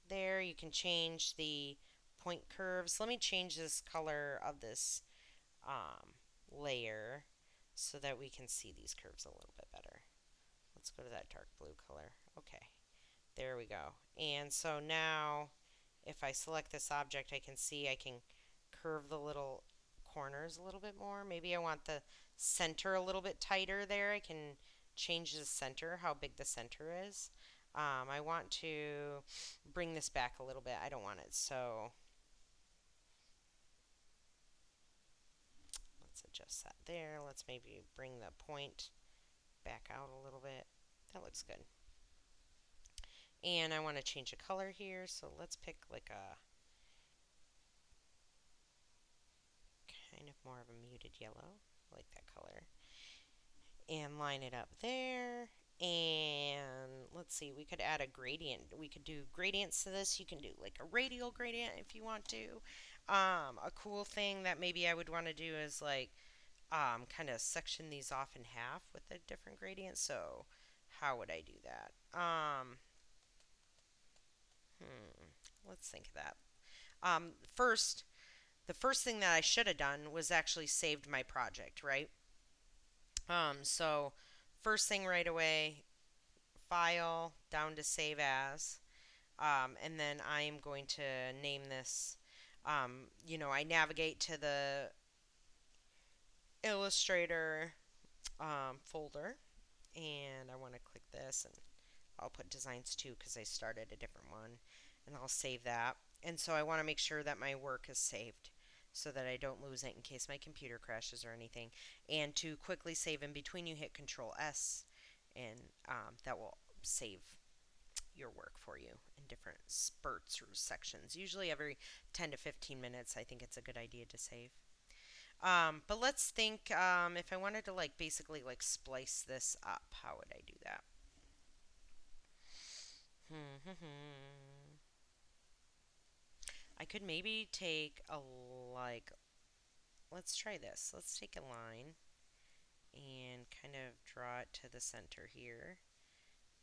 Speaker 1: There, you can change the point curves. Let me change this color of this layer so that we can see these curves a little bit better. Let's go to that dark blue color. Okay, there we go. And so now, if I select this object, I can see I can curve the little corners a little bit more. Maybe I want the center a little bit tighter there. I can change the center, how big the center is. I want to bring this back a little bit. I don't want it so. Let's adjust that there. Let's maybe bring the point back out a little bit. That looks good. And I want to change the color here, so let's pick like a kind of more of a muted yellow. I like that color. And line it up there. And let's see, we could add a gradient. We could do gradients to this. You can do like a radial gradient if you want to. A cool thing that maybe I would want to do is like kind of section these off in half with a different gradient. So how would I do that? Let's think of that. First, the first thing that I should have done was actually saved my project, right? So first thing right away, file, down to save as, and then I am going to name this, I navigate to the Illustrator folder, and I want to click this, and I'll put designs 2 because I started a different one, and I'll save that. And so I want to make sure that my work is saved. so that I don't lose it in case my computer crashes or anything. And to quickly save in between, you hit Control S, and that will save your work for you in different spurts or sections. Usually every 10 to 15 minutes, I think it's a good idea to save. But let's think if I wanted to like basically like splice this up, how would I do that? I could maybe take a like, let's try this. Let's take a line and kind of draw it to the center here,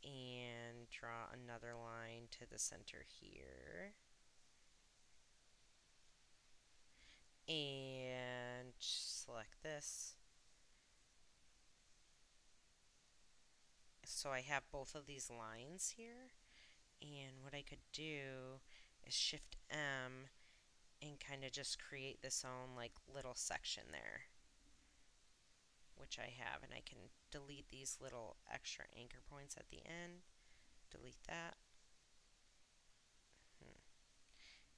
Speaker 1: and draw another line to the center here, and select this. So I have both of these lines here, and what I could do is Shift M and kind of just create this own like little section there, which I have, and I can delete these little extra anchor points at the end. Delete that.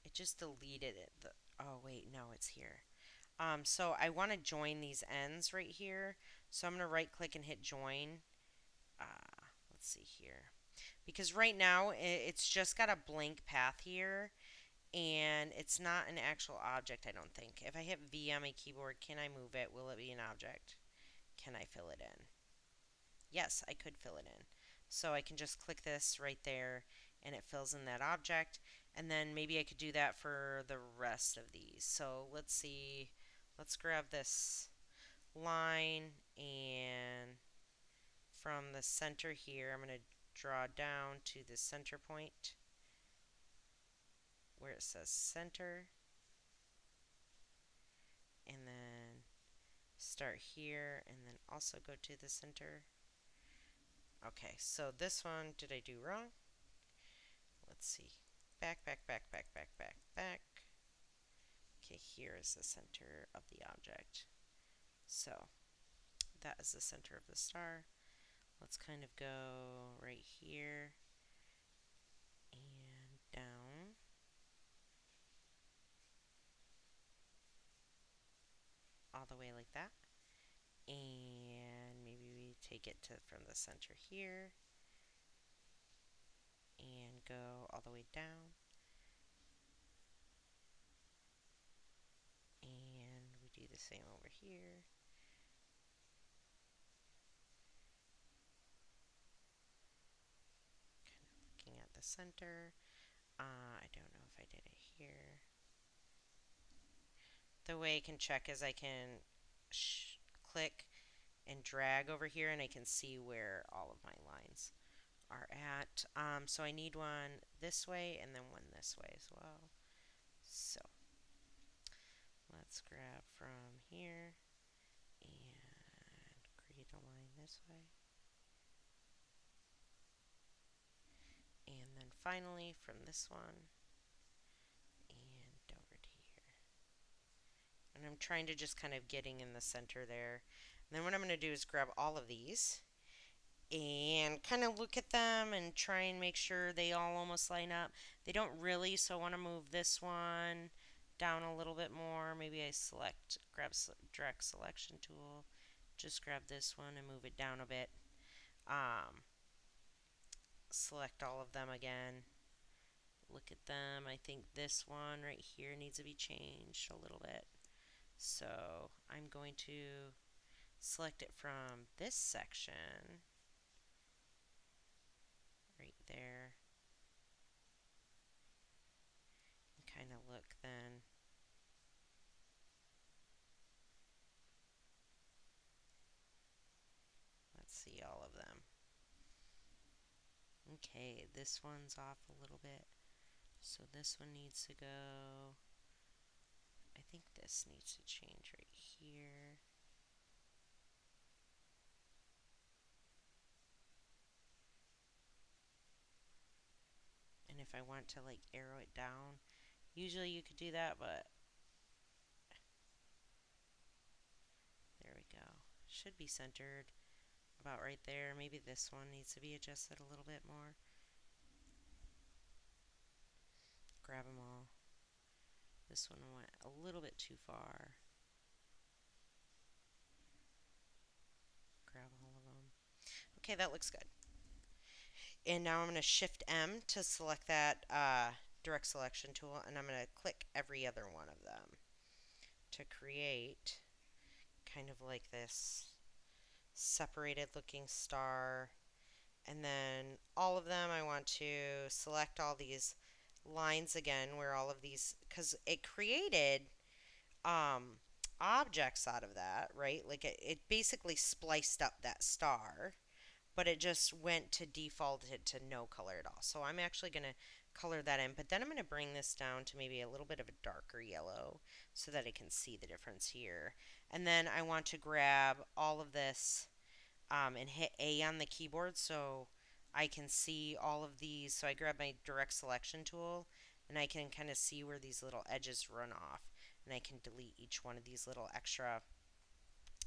Speaker 1: It just deleted it. Oh wait, no, it's here. So I want to join these ends right here. So I'm going to right click and hit join. Let's see here. Because right now it's just got a blank path here, and it's not an actual object, I don't think. If I hit V on my keyboard, can I move it? Will it be an object? Can I fill it in? Yes, I could fill it in. So I can just click this right there, and it fills in that object. And then maybe I could do that for the rest of these. So let's see. Let's grab this line, and from the center here, I'm going to draw down to the center point where it says center, and then start here, and then also go to the center. Okay, so this one, did I do wrong? Let's see. Back, back, back, back, back, back, back. Okay, here is the center of the object. So that is the center of the star. Let's kind of go right here and down. All the way like that. And maybe we take it to from the center here and go all the way down. And we do the same over here. Kind of looking at the center. I don't know if I did it here. The way I can check is I can click and drag over here, and I can see where all of my lines are at. So I need one this way and then one this way as well. So let's grab from here and create a line this way. And then finally from this one and over to here. And I'm trying to just kind of getting in the center there. And then what I'm going to do is grab all of these and kind of look at them and try and make sure they all almost line up. They don't really, so I want to move this one down a little bit more. Maybe I grab direct selection tool, just grab this one and move it down a bit. Select all of them again. Look at them. I think this one right here needs to be changed a little bit. So I'm going to select it from this section right there, and kind of look then. Let's see all of them. Okay, this one's off a little bit, so this one needs to go. I think this needs to change right here. And if I want to like arrow it down, usually you could do that, but there we go. Should be centered about right there. Maybe this one needs to be adjusted a little bit more. Grab them all. This one went a little bit too far. Grab all of them. Okay, that looks good. And now I'm going to Shift M to select that direct selection tool, and I'm going to click every other one of them to create kind of like this separated looking star. And then all of them, I want to select all these lines again where all of these, because it created um, objects out of that, right? Like it basically spliced up that star, but it just went to default it to no color at all. So I'm actually going to color that in, but then I'm going to bring this down to maybe a little bit of a darker yellow so that I can see the difference here. And then I want to grab all of this and hit A on the keyboard so I can see all of these. So I grab my direct selection tool and I can kind of see where these little edges run off. And I can delete each one of these little extra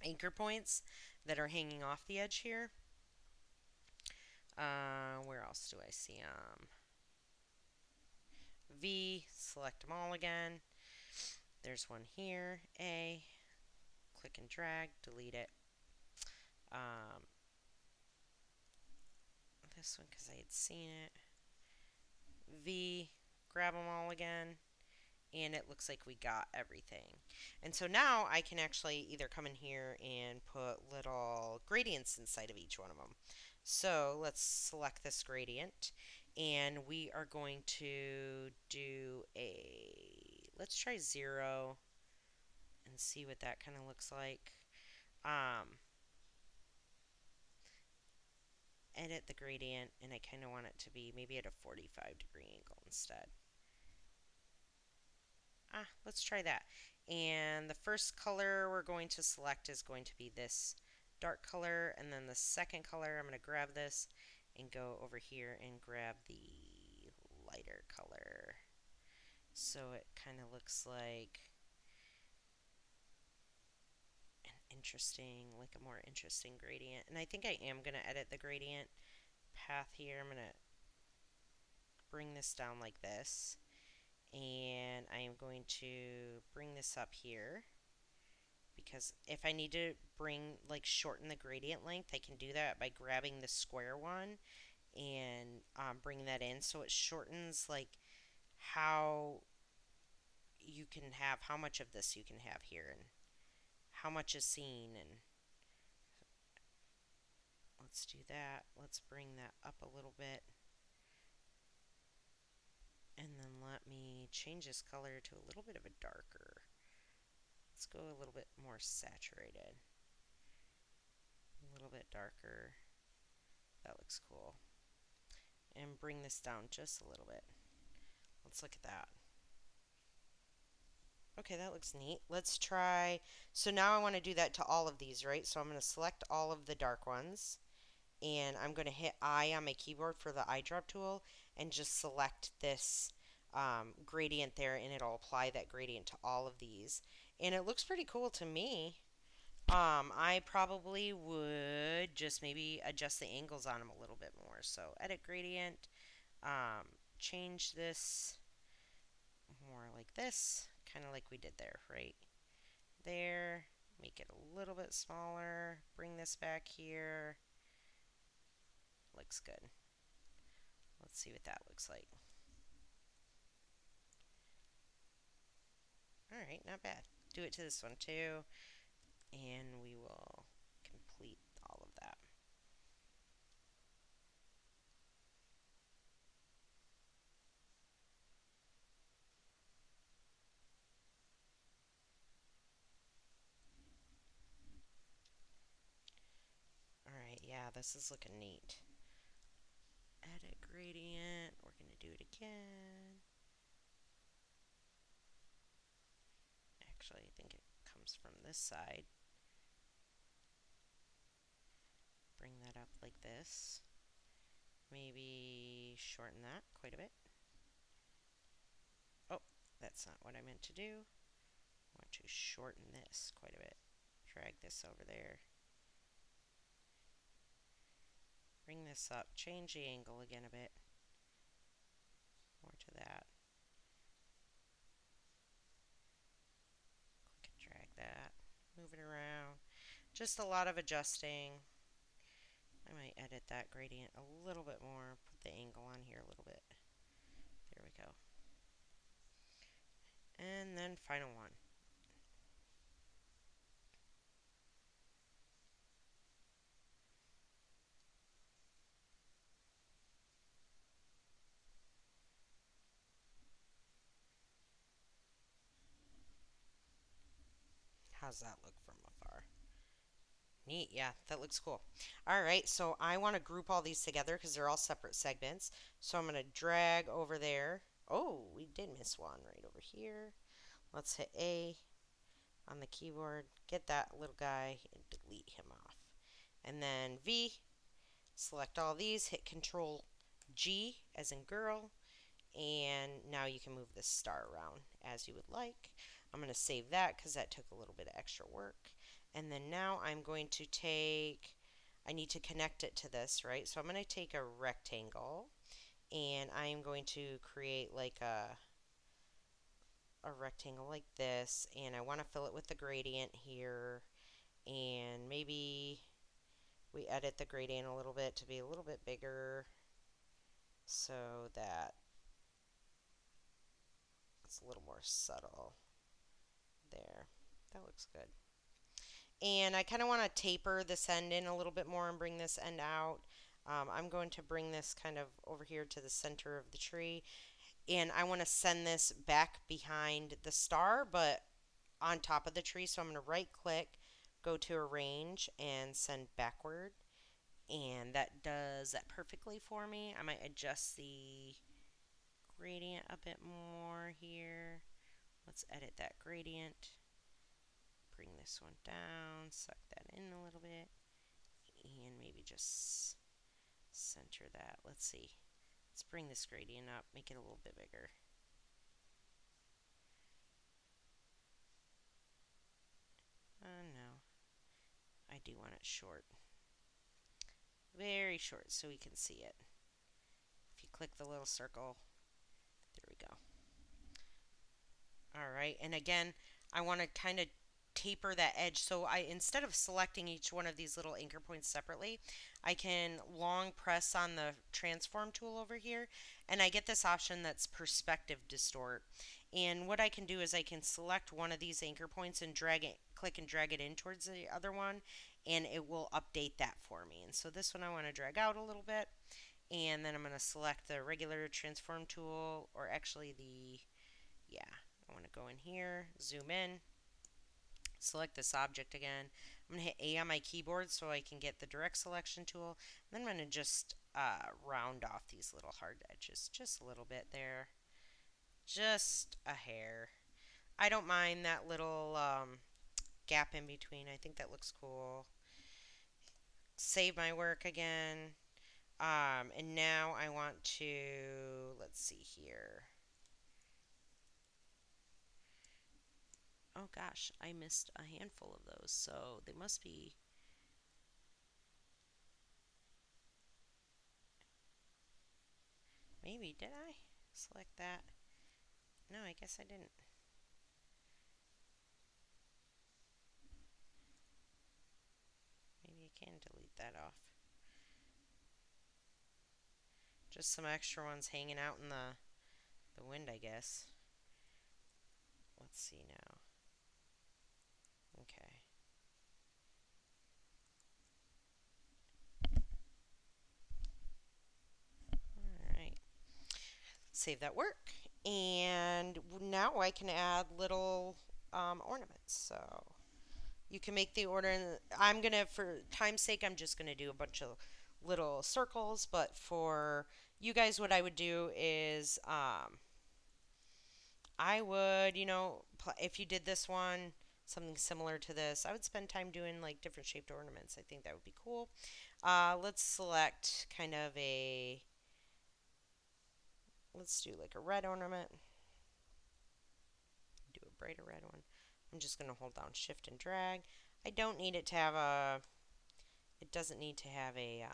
Speaker 1: anchor points that are hanging off the edge here. Where else do I see them? V, select them all again. There's one here, A, click and drag, delete it. This one because I had seen it. V, grab them all again, and it looks like we got everything. And so now I can actually either come in here and put little gradients inside of each one of them. So let's select this gradient, and we are going to do let's try 0 and see what that kind of looks like. Edit the gradient, and I kind of want it to be maybe at a 45-degree angle instead. Let's try that. And the first color we're going to select is going to be this dark color, and then the second color, I'm going to grab this and go over here and grab the lighter color. So it kind of looks like like a more interesting gradient. And I think I am going to edit the gradient path here. I'm going to bring this down like this. And I am going to bring this up here because if I need to shorten the gradient length, I can do that by grabbing the square one and bring that in so it shortens like how how much of this you can have here and how much is seen. And let's do that. Let's bring that up a little bit. And then let me change this color to a little bit of a darker. Let's go a little bit more saturated. A little bit darker. That looks cool. And bring this down just a little bit. Let's look at that. Okay, that looks neat. Let's try. So now I want to do that to all of these, right? So I'm going to select all of the dark ones. And I'm going to hit I on my keyboard for the eyedrop tool and just select this gradient there, and it'll apply that gradient to all of these. And it looks pretty cool to me. I probably would just maybe adjust the angles on them a little bit more. So edit gradient, change this more like this, kind of like we did there, right there. Make it a little bit smaller. Bring this back here. Looks good. Let's see what that looks like. Alright, not bad. Do it to this one too, and we will complete all of that. Alright, yeah, this is looking neat. Edit gradient. We're going to do it again. Actually, I think it comes from this side. Bring that up like this. Maybe shorten that quite a bit. Oh, that's not what I meant to do. I want to shorten this quite a bit. Drag this over there. Bring this up. Change the angle again a bit. More to that. it around. Just a lot of adjusting. I might edit that gradient a little bit more, put the angle on here a little bit. There we go. And then final one. How's that look from afar? Neat, yeah, that looks cool. All right, so I want to group all these together because they're all separate segments. So I'm going to drag over there. Oh, we did miss one right over here. Let's hit A on the keyboard, get that little guy, and delete him off. And then V, select all these, hit Control G as in girl, and now you can move this star around as you would like. I'm going to save that because that took a little bit of extra work. And then now I'm going to take, I need to connect it to this, right? So I'm going to take a rectangle and I'm going to create like a rectangle like this, and I want to fill it with the gradient here, and maybe we edit the gradient a little bit to be a little bit bigger so that it's a little more subtle. There, that looks good. And I kind of want to taper this end in a little bit more and bring this end out. I'm going to bring this kind of over here to the center of the tree, and I want to send this back behind the star, but on top of the tree. So I'm going to right click, go to arrange, and send backward. And that does that perfectly for me. I might adjust the gradient a bit more here. Let's edit that gradient. Bring this one down, suck that in a little bit, and maybe just center that. Let's see. Let's bring this gradient up, make it a little bit bigger. No, I do want it short. Very short so we can see it. If you click the little circle, there we go. All right, and again, I want to kind of taper that edge. So I, instead of selecting each one of these little anchor points separately, I can long press on the transform tool over here, and I get this option that's perspective distort. And what I can do is I can select one of these anchor points and drag it, click and drag it in towards the other one, and it will update that for me. And so this one I want to drag out a little bit, and then I'm going to select the regular transform tool, or actually the, yeah, I want to go in here, zoom in, select this object again. I'm going to hit A on my keyboard so I can get the direct selection tool. And then I'm going to just round off these little hard edges just a little bit there. Just a hair. I don't mind that little gap in between. I think that looks cool. Save my work again. And now I want to, let's see here. Oh gosh, I missed a handful of those, so they must be. Maybe, did I select that? No, I guess I didn't. Maybe I can delete that off. Just some extra ones hanging out in the wind, I guess. Let's see now. Okay. Alright. Save that work. And now I can add little ornaments. So you can make the order. I'm going to, for time's sake, I'm just going to do a bunch of little circles. But for you guys, what I would do is I would, if you did this one, something similar to this, I would spend time doing like different shaped ornaments. I think that would be cool. Let's select kind of let's do like a red ornament. Do a brighter red one. I'm just going to hold down shift and drag. I don't need it to have it doesn't need to have a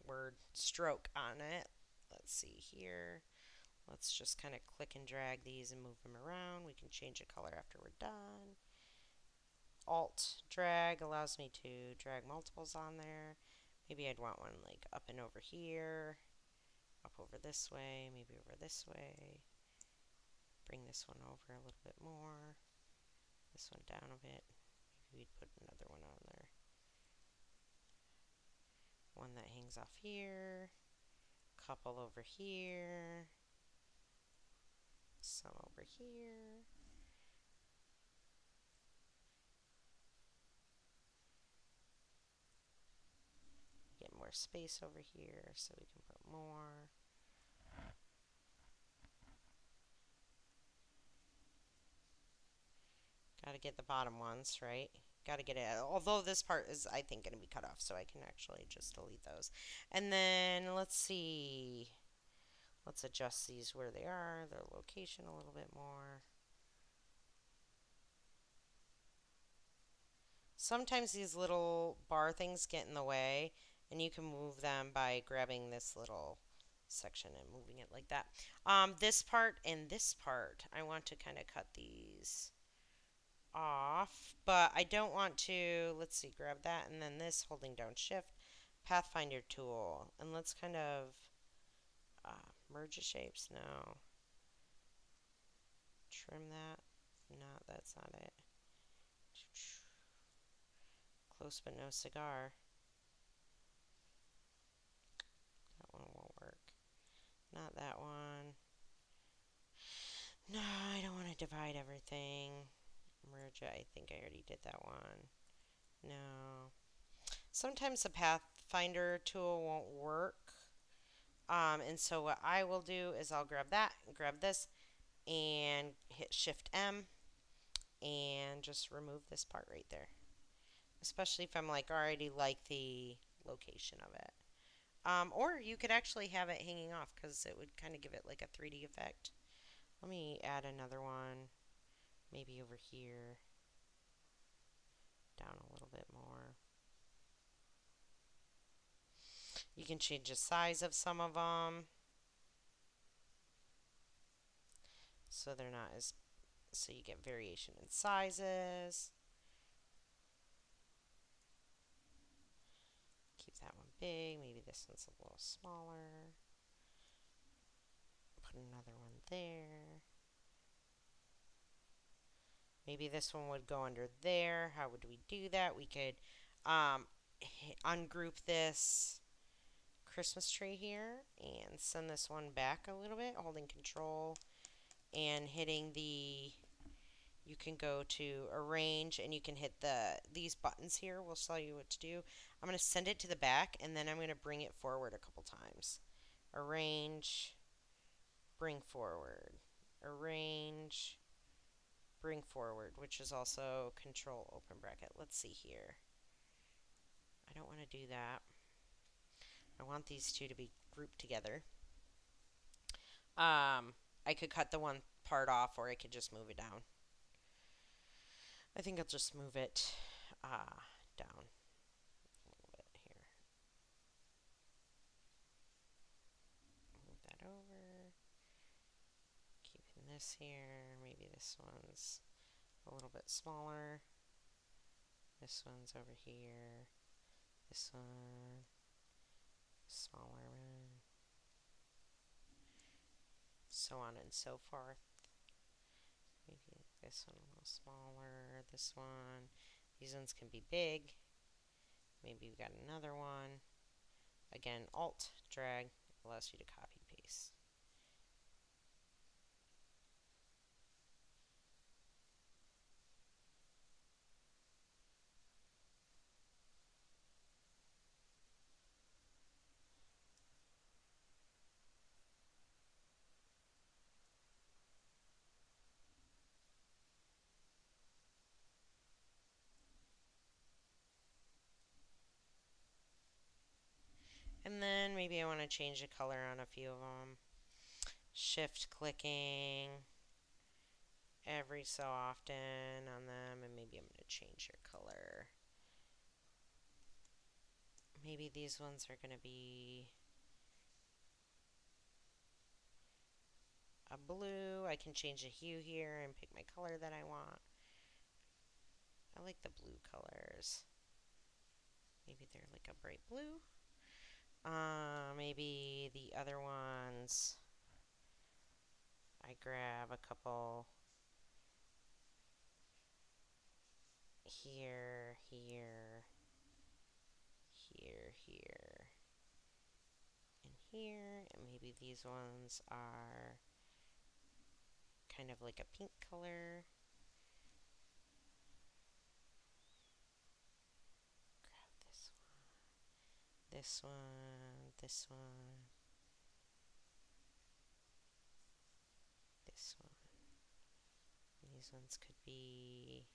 Speaker 1: word stroke on it. Let's see here. Let's just kind of click and drag these and move them around. We can change the color after we're done. Alt drag allows me to drag multiples on there. Maybe I'd want one like up and over here, up over this way, maybe over this way. Bring this one over a little bit more. This one down a bit. Maybe we'd put another one on there. One that hangs off here. Couple over here. Some over here. Get more space over here so we can put more. Got to get the bottom ones, right? Got to get it. Although this part is, I think, going to be cut off, so I can actually just delete those. And then, let's see. Let's adjust these where they are, their location a little bit more. Sometimes these little bar things get in the way, and you can move them by grabbing this little section and moving it like that. This part and this part, I want to kind of cut these off, but I don't want to, let's see, grab that and then this holding down shift, Pathfinder tool, and let's kind of merge the shapes. No. Trim that. No, that's not it. Close but no cigar. That one won't work. Not that one. No, I don't want to divide everything. Merge it. I think I already did that one. No. Sometimes the Pathfinder tool won't work. And so what I will do is I'll grab that and grab this and hit Shift M and just remove this part right there. Especially if I'm like already like the location of it. Or you could actually have it hanging off because it would kind of give it like a 3D effect. Let me add another one, maybe over here, down a little bit more. You can change the size of some of them so they're not as, so you get variation in sizes. Keep that one big, maybe this one's a little smaller. Put another one there. Maybe this one would go under there. How would we do that? We could ungroup this Christmas tree here and send this one back a little bit, holding control and hitting the, you can go to arrange and you can hit these buttons here will tell you what to do. I'm going to send it to the back and then I'm going to bring it forward a couple times. Arrange, bring forward, arrange, bring forward, which is also control open bracket. Let's see here. I don't want to do that. I want these two to be grouped together. I could cut the one part off or I could just move it down. I think I'll just move it down a little bit here. Move that over. Keeping this here. Maybe this one's a little bit smaller. This one's over here. This one, smaller one. So on and so forth. Maybe this one a little smaller. This one. These ones can be big. Maybe we got another one. Again, Alt drag allows you to copy paste. And then maybe I want to change the color on a few of them. Shift clicking every so often on them, and maybe I'm going to change your color. Maybe these ones are going to be blue. I can change the hue here and pick my color that I want. I like the blue colors. Maybe they're like a bright blue. Maybe the other ones, I grab a couple here, here, here, and here. And maybe these ones are kind of like a pink color. Grab this one, this one, this one. These ones could be.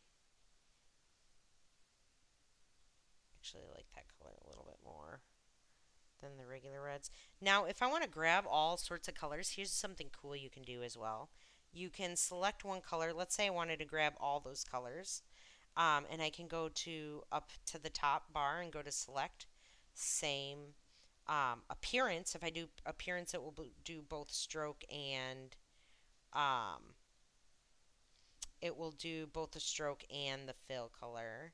Speaker 1: Actually, I like that color a little bit more than the regular reds. Now, if I want to grab all sorts of colors, here's something cool you can do as well. You can select one color. Let's say I wanted to grab all those colors. And I can go to up to the top bar and go to select same appearance. If I do appearance, it will do both stroke and um, it will do both the stroke and the fill color.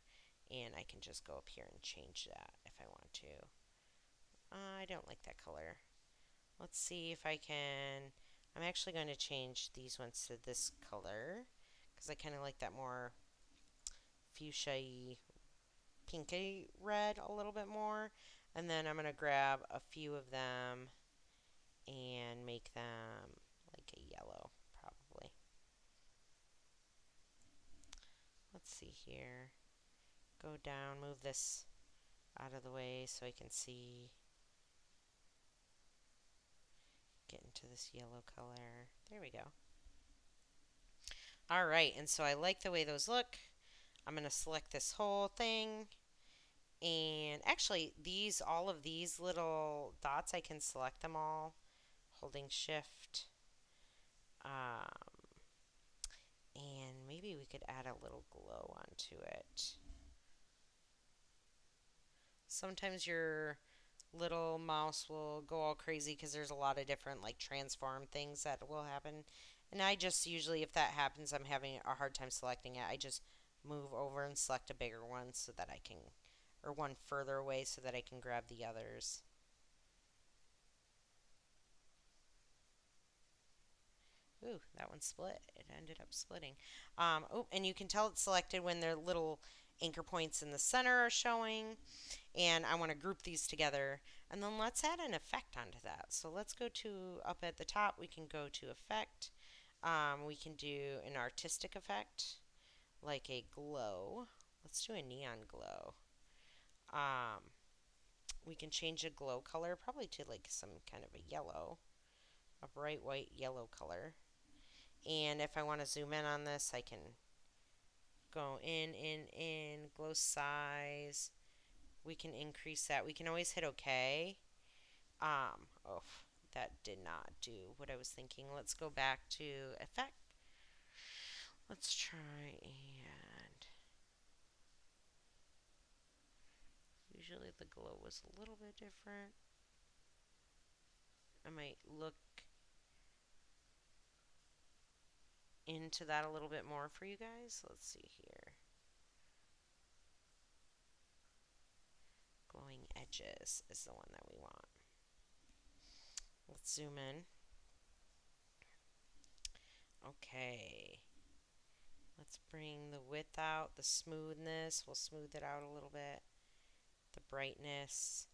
Speaker 1: And I can just go up here and change that if I want to. I don't like that color. Let's see if I can. I'm actually going to change these ones to this color because I kind of like that more fuchsia pinky red a little bit more. And then I'm going to grab a few of them and make them like a yellow, probably. Let's see here. Go down, move this out of the way so I can see. Get into this yellow color. There we go. Alright, and so I like the way those look. I'm going to select this whole thing. And actually, all of these little dots, I can select them all, holding shift. And maybe we could add a little glow onto it. Sometimes your little mouse will go all crazy because there's a lot of different like transform things that will happen. And I just usually, if that happens, I'm having a hard time selecting it. I just move over and select a bigger one so that I can, or one further away so that I can grab the others. Ooh, that one split. It ended up splitting. Oh, and you can tell it's selected when their little anchor points in the center are showing. And I want to group these together. And then let's add an effect onto that. So let's go to up at the top. We can go to effect. We can do an artistic effect, like a glow. Let's do a neon glow. Um, we can change the glow color probably to like some kind of a yellow, a bright white yellow color. And if I want to zoom in on this, I can go in, glow size. We can increase that. We can always hit OK. Oh, that did not do what I was thinking. Let's go back to effect. Let's try and usually the glow was a little bit different. I might look into that a little bit more for you guys. Let's see here. Glowing edges is the one that we want. Let's zoom in. Okay. Let's bring the width out, the smoothness. We'll smooth it out a little bit. The brightness.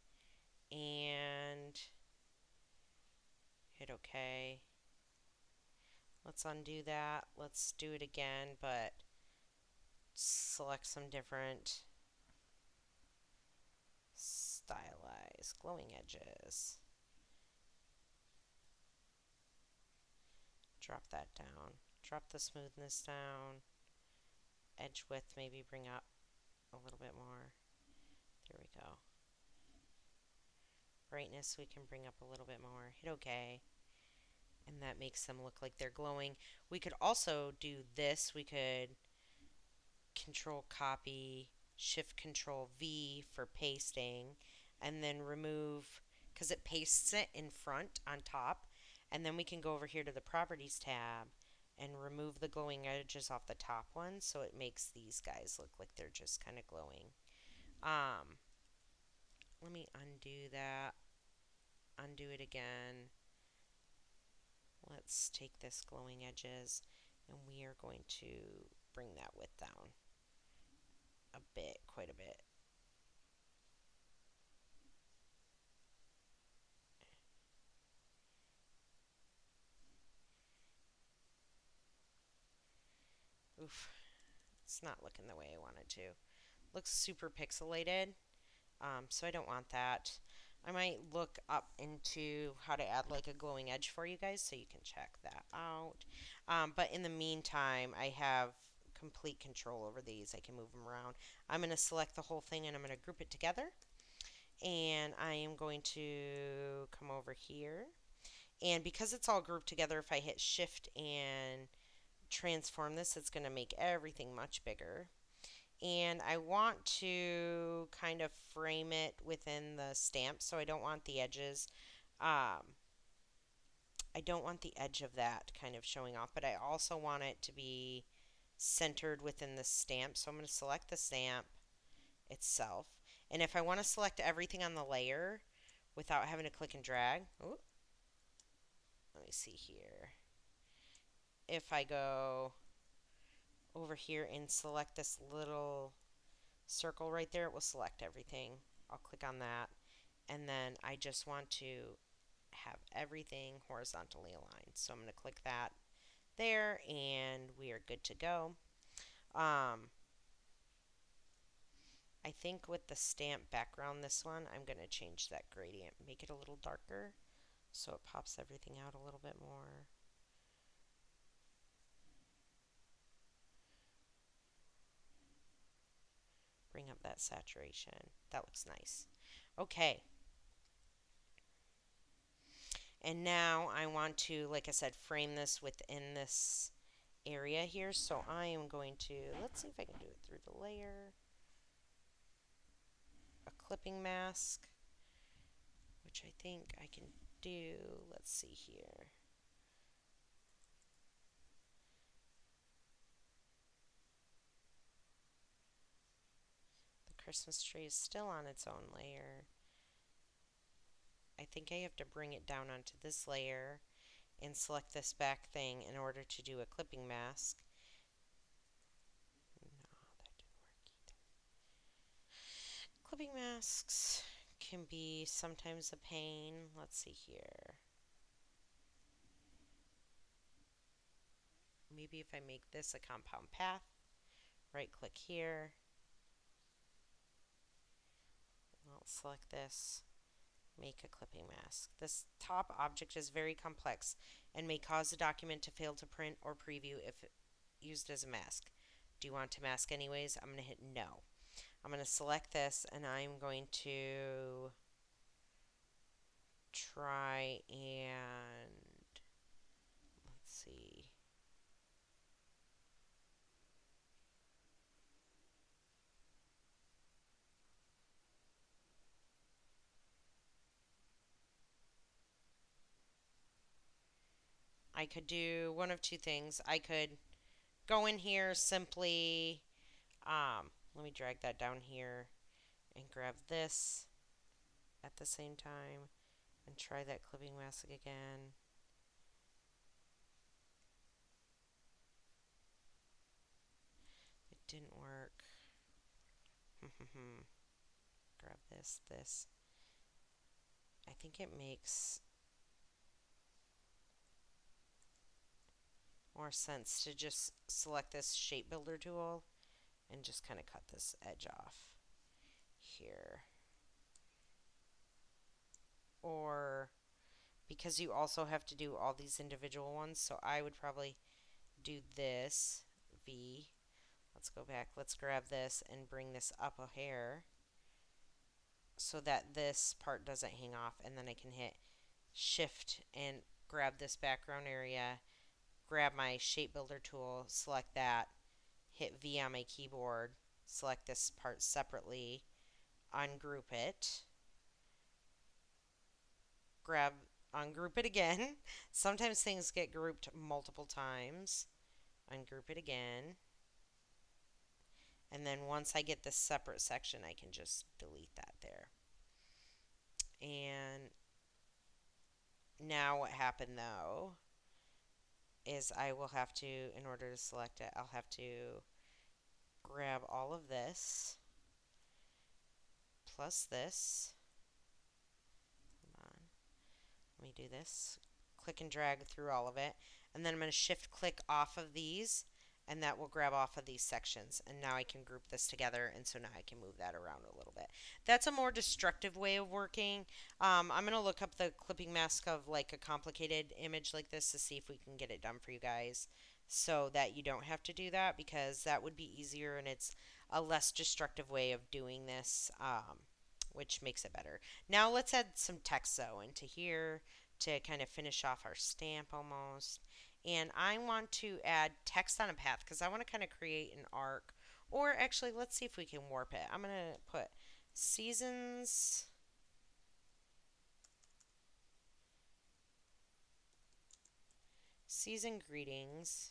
Speaker 1: And hit OK. Let's undo that. Let's do it again, but select some different stylized glowing edges. Drop that down. Drop the smoothness down. Edge width maybe bring up a little bit more. There we go. Brightness we can bring up a little bit more. Hit OK. And that makes them look like they're glowing. We could also do this. We could control copy, shift control V for pasting, and then remove, because it pastes it in front on top, And then we can go over here to the Properties tab and remove the glowing edges off the top one so it makes these guys look like they're just kind of glowing. Um, Let me undo that, undo it again. Let's take this glowing edges and we are going to bring that width down a bit, quite a bit. Oof, it's not looking the way I want it to. Looks super pixelated, so I don't want that. I might look up into how to add like a glowing edge for you guys so you can check that out. But in the meantime, I have complete control over these. I can move them around. I'm going to select the whole thing and I'm going to group it together. And I am going to come over here. And because it's all grouped together, if I hit shift and transform this, it's going to make everything much bigger. And I want to kind of frame it within the stamp, so I don't want the edges. I don't want the edge of that kind of showing off, but I also want it to be centered within the stamp. So I'm going to select the stamp itself. And if I want to select everything on the layer without having to click and drag, ooh, let me see here. If I go over here and select this little circle right there, it will select everything. I'll click on that, and then I just want to have everything horizontally aligned. So I'm going to click that there, and we are good to go. I think with the stamp background, this one, I'm going to change that gradient, make it a little darker so it pops everything out a little bit more. Bring up that saturation. That looks nice. Okay. And now I want to, like I said, frame this within this area here. So I am going to, let's see if I can do it through the layer. A clipping mask, which I think I can do. Let's see here. The Christmas tree is still on its own layer. I think I have to bring it down onto this layer and select this back thing in order to do a clipping mask. No, that didn't work either. Clipping masks can be sometimes a pain. Let's see here. Maybe if I make this a compound path, right click here. I'll select this, make a clipping mask. This top object is very complex and may cause the document to fail to print or preview if used as a mask. Do you want to mask anyways? I'm going to hit no. I'm going to select this and I'm going to try and let's see. I could do one of two things. I could go in here simply, let me drag that down here and grab this at the same time and try that clipping mask again. It didn't work. Grab this. I think it makes more sense to just select this shape builder tool and just kind of cut this edge off here. Or because you also have to do all these individual ones, so I would probably do this V. Let's go back. Let's grab this and bring this up a hair so that this part doesn't hang off, and then I can hit shift and grab this background area, grab my shape builder tool, select that, hit V on my keyboard, select this part separately, ungroup it, grab ungroup it again. Sometimes things get grouped multiple times. Ungroup it again. And then once I get this separate section, I can just delete that there. And now what happened though is I will have to, in order to select it, I'll have to grab all of this plus this. Hold on. Let me do this. Click and drag through all of it. And then I'm going to shift click off of these and that will grab off of these sections. And now I can group this together and so now I can move that around a little bit. That's a more destructive way of working. I'm going to look up the clipping mask of like a complicated image like this to see if we can get it done for you guys so that you don't have to do that because that would be easier and it's a less destructive way of doing this, which makes it better. Now let's add some text though into here to kind of finish off our stamp almost. And I want to add text on a path because I want to kind of create an arc. Or actually, let's see if we can warp it. I'm going to put seasons. Season greetings.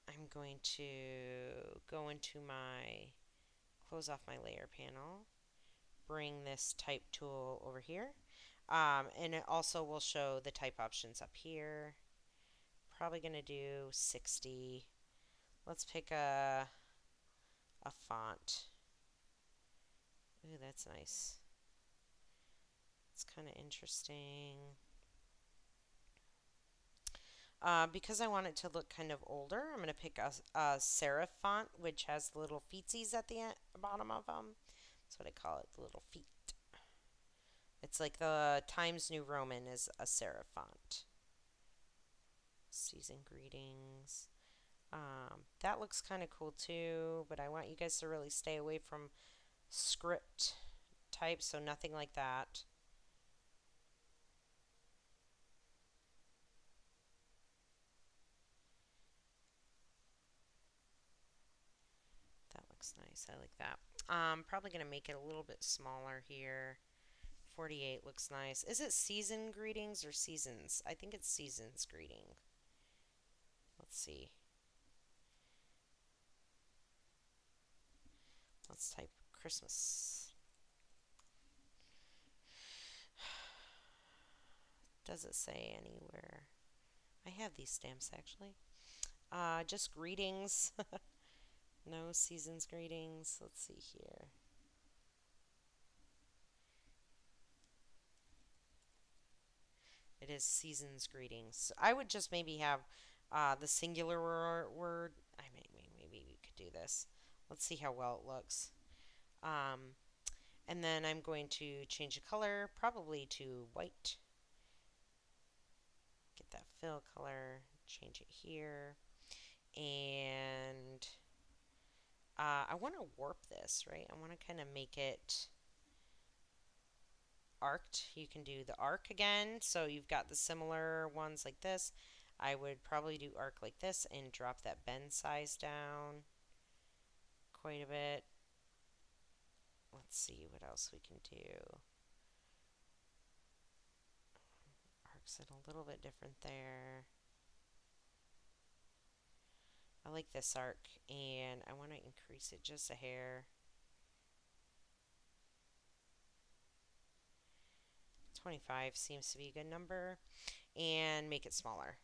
Speaker 1: I'm going to go into my, close off my layer panel, bring this type tool over here. And it also will show the type options up here. Probably going to do 60. Let's pick a font. Ooh, that's nice. It's kind of interesting. Because I want it to look kind of older, I'm going to pick a serif font, which has the little feetsies at the bottom of them. That's what I call it, the little feet. It's like the Times New Roman is a serif font. Season greetings. That looks kind of cool too, but I want you guys to really stay away from script type, so nothing like that. That looks nice. I like that. Probably going to make it a little bit smaller here. 48 looks nice. Is it season greetings or seasons? I think it's seasons greeting. Let's see. Let's type Christmas. Does it say anywhere? I have these stamps actually. Just greetings. No seasons greetings. Let's see here. It is seasons greetings. I would just maybe have the singular word. Maybe we could do this. Let's see how well it looks. Um, and then I'm going to change the color probably to white. Get that fill color. Change it here. And I want to warp this, right? I want to kind of make it arced. You can do the arc again. So you've got the similar ones like this. I would probably do arc like this and drop that bend size down quite a bit. Let's see what else we can do. Arcs it a little bit different there. I like this arc and I want to increase it just a hair. 25 seems to be a good number and make it smaller.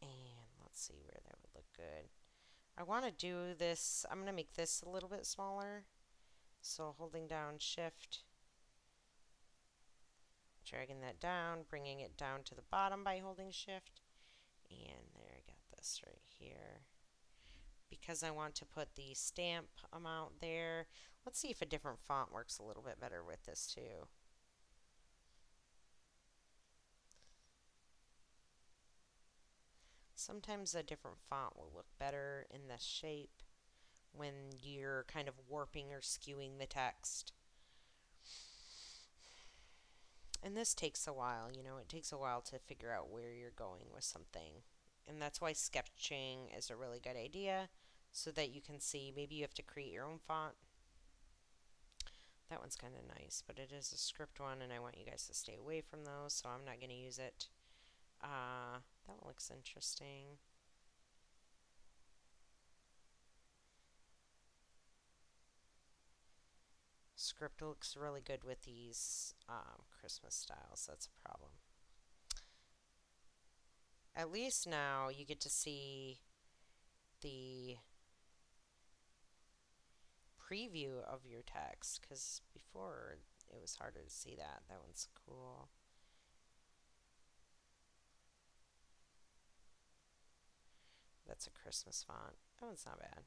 Speaker 1: And let's see where that would look good. I want to do this, I'm going to make this a little bit smaller. So holding down shift, dragging that down, bringing it down to the bottom by holding shift. And there, I got this right here. Because I want to put the stamp amount there. Let's see if a different font works a little bit better with this too. Sometimes a different font will look better in this shape when you're kind of warping or skewing the text. And this takes a while, it takes a while to figure out where you're going with something. And that's why sketching is a really good idea. so that you can see. Maybe you have to create your own font. That one's kind of nice, but it is a script one, and I want you guys to stay away from those, so I'm not going to use it. That one looks interesting. Script looks really good with these Christmas styles. That's a problem. At least now you get to see the preview of your text, because before it was harder to see that. That one's cool. That's a Christmas font. That one's not bad.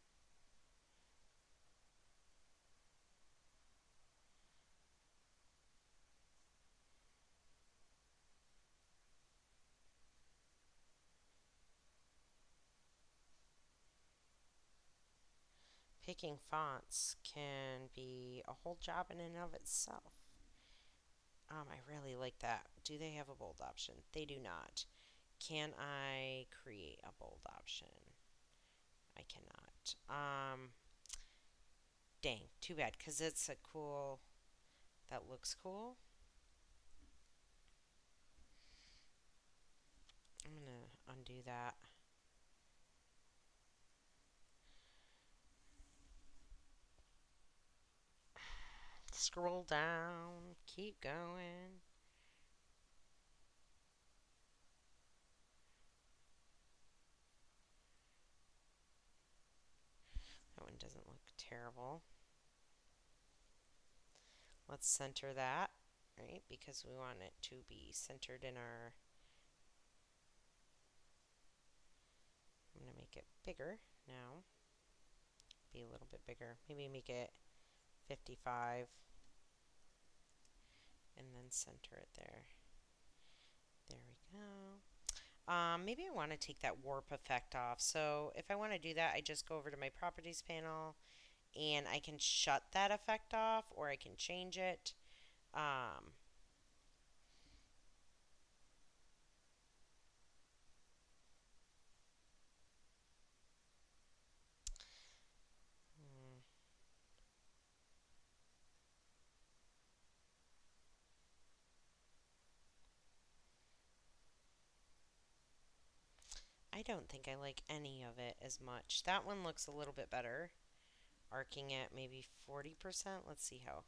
Speaker 1: Picking fonts can be a whole job in and of itself. I really like that. Do they have a bold option? They do not. Can I create a bold option? I cannot. Dang, too bad, because it's a cool, that looks cool. I'm going to undo that. Scroll down, keep going. That one doesn't look terrible. Let's center that, right? Because we want it to be centered in our... I'm going to make it bigger now. Be a little bit bigger. Maybe make it 55 and then center it there. There we go. Maybe I want to take that warp effect off. So if I want to do that, I just go over to my properties panel and I can shut that effect off, or I can change it. Um, hmm, I don't think I like any of it as much. That one looks a little bit better. Arcing it maybe 40%. Let's see how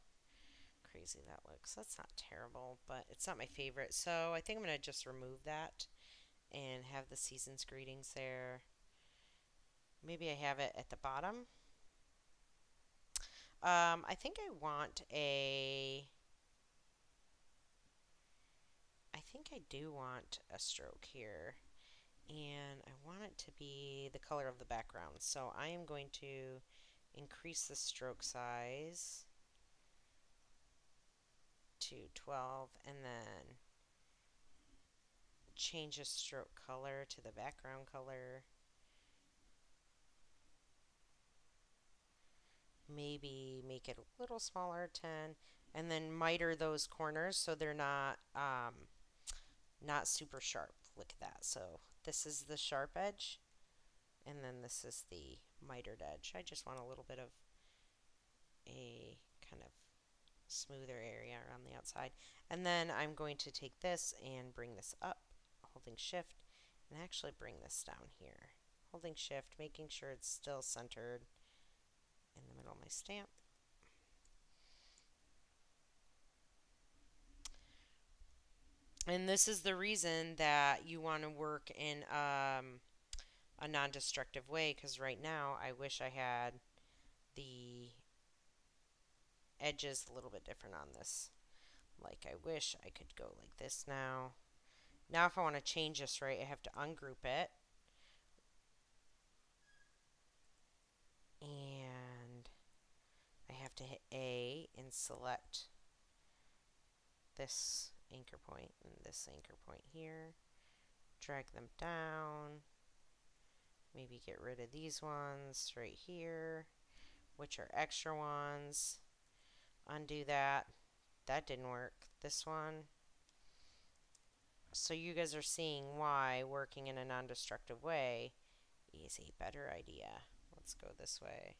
Speaker 1: crazy that looks. That's not terrible, but it's not my favorite. So I think I'm going to just remove that and have the season's greetings there. Maybe I have it at the bottom. I think I want a... I think I do want a stroke here. And I want it to be the color of the background. So I am going to increase the stroke size to 12 and then change the stroke color to the background color. Maybe make it a little smaller, 10, and then miter those corners so they're not super sharp. Look at that. So this is the sharp edge, and then this is the mitered edge. I just want a little bit of a kind of smoother area around the outside. And then I'm going to take this and bring this up, holding shift, and actually bring this down here. Holding shift, making sure it's still centered in the middle of my stamp. And this is the reason that you want to work in a non-destructive way, because right now I wish I had the edges a little bit different on this. Like I wish I could go like this now. Now if I want to change this right, I have to ungroup it. And I have to hit A and select this anchor point and this anchor point here. Drag them down. Maybe get rid of these ones right here, which are extra ones. Undo that. That didn't work. This one. So you guys are seeing why working in a non-destructive way is a better idea. Let's go this way.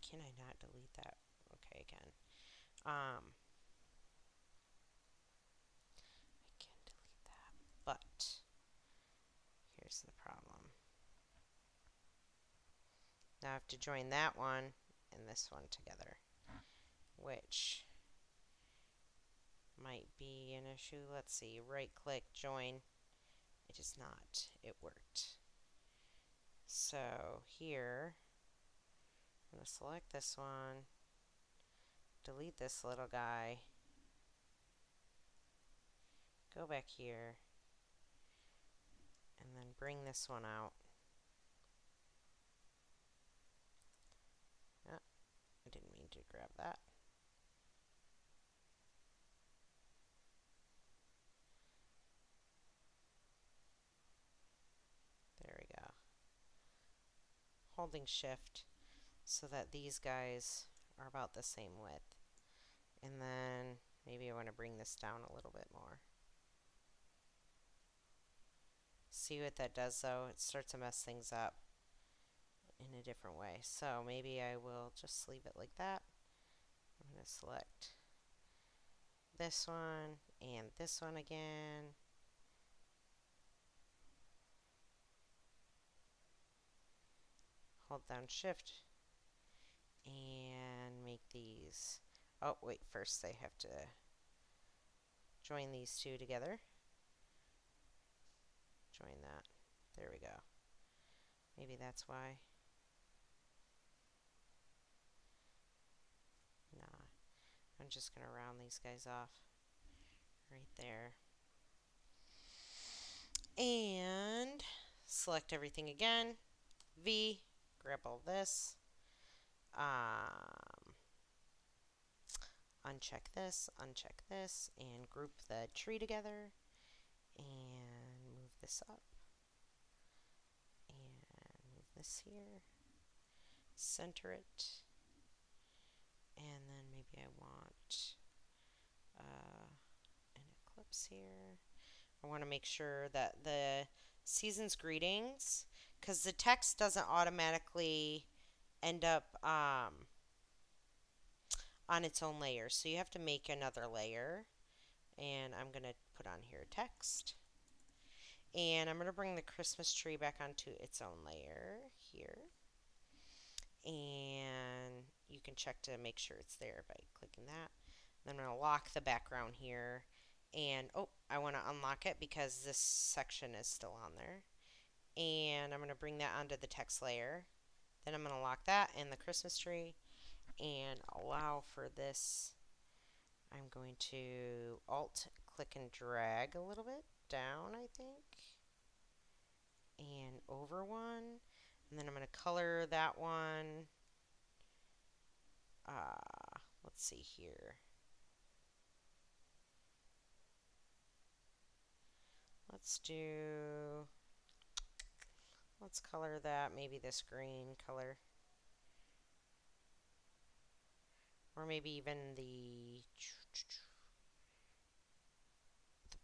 Speaker 1: Can I not delete that? Okay, again. I can delete that, but here's the problem. Now I have to join that one and this one together, which might be an issue. Let's see, right click, join. It is not. It worked. So here, I'm going to select this one, delete this little guy, go back here, and then bring this one out. Oh, I didn't mean to grab that. There we go. Holding shift so that these guys are about the same width. And then maybe I want to bring this down a little bit more. See what that does though? It starts to mess things up in a different way. So maybe I will just leave it like that. I'm going to select this one and this one again. Hold down shift and make these. Oh wait, first they have to join these two together. Join that. There we go. Maybe that's why. Nah, I'm just going to round these guys off right there. And select everything again. V, grab all this. Uncheck this, and group the tree together. And move this up. And move this here. Center it. And then maybe I want an eclipse here. I want to make sure that the season's greetings, because the text doesn't automatically end up on its own layer. So you have to make another layer. And I'm going to put on here text. And I'm going to bring the Christmas tree back onto its own layer here. And you can check to make sure it's there by clicking that. Then I'm going to lock the background here. And, oh, I want to unlock it because this section is still on there. And I'm going to bring that onto the text layer. Then I'm going to lock that and the Christmas tree and allow for this. I'm going to Alt click and drag a little bit down, I think, and over one. And then I'm going to color that one. Let's see here. Let's color that maybe this green color. Or maybe even the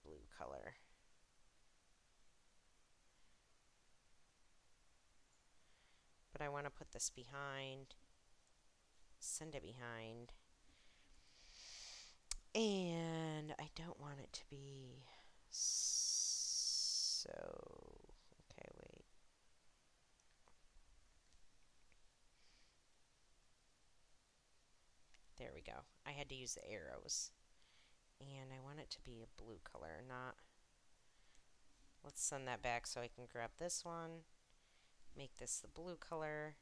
Speaker 1: blue color. But I want to put this behind. Send it behind. And I don't want it to be so. Okay, wait. There we go. I had to use the arrows. And I want it to be a blue color, not. Let's send that back so I can grab this one. Make this the blue color.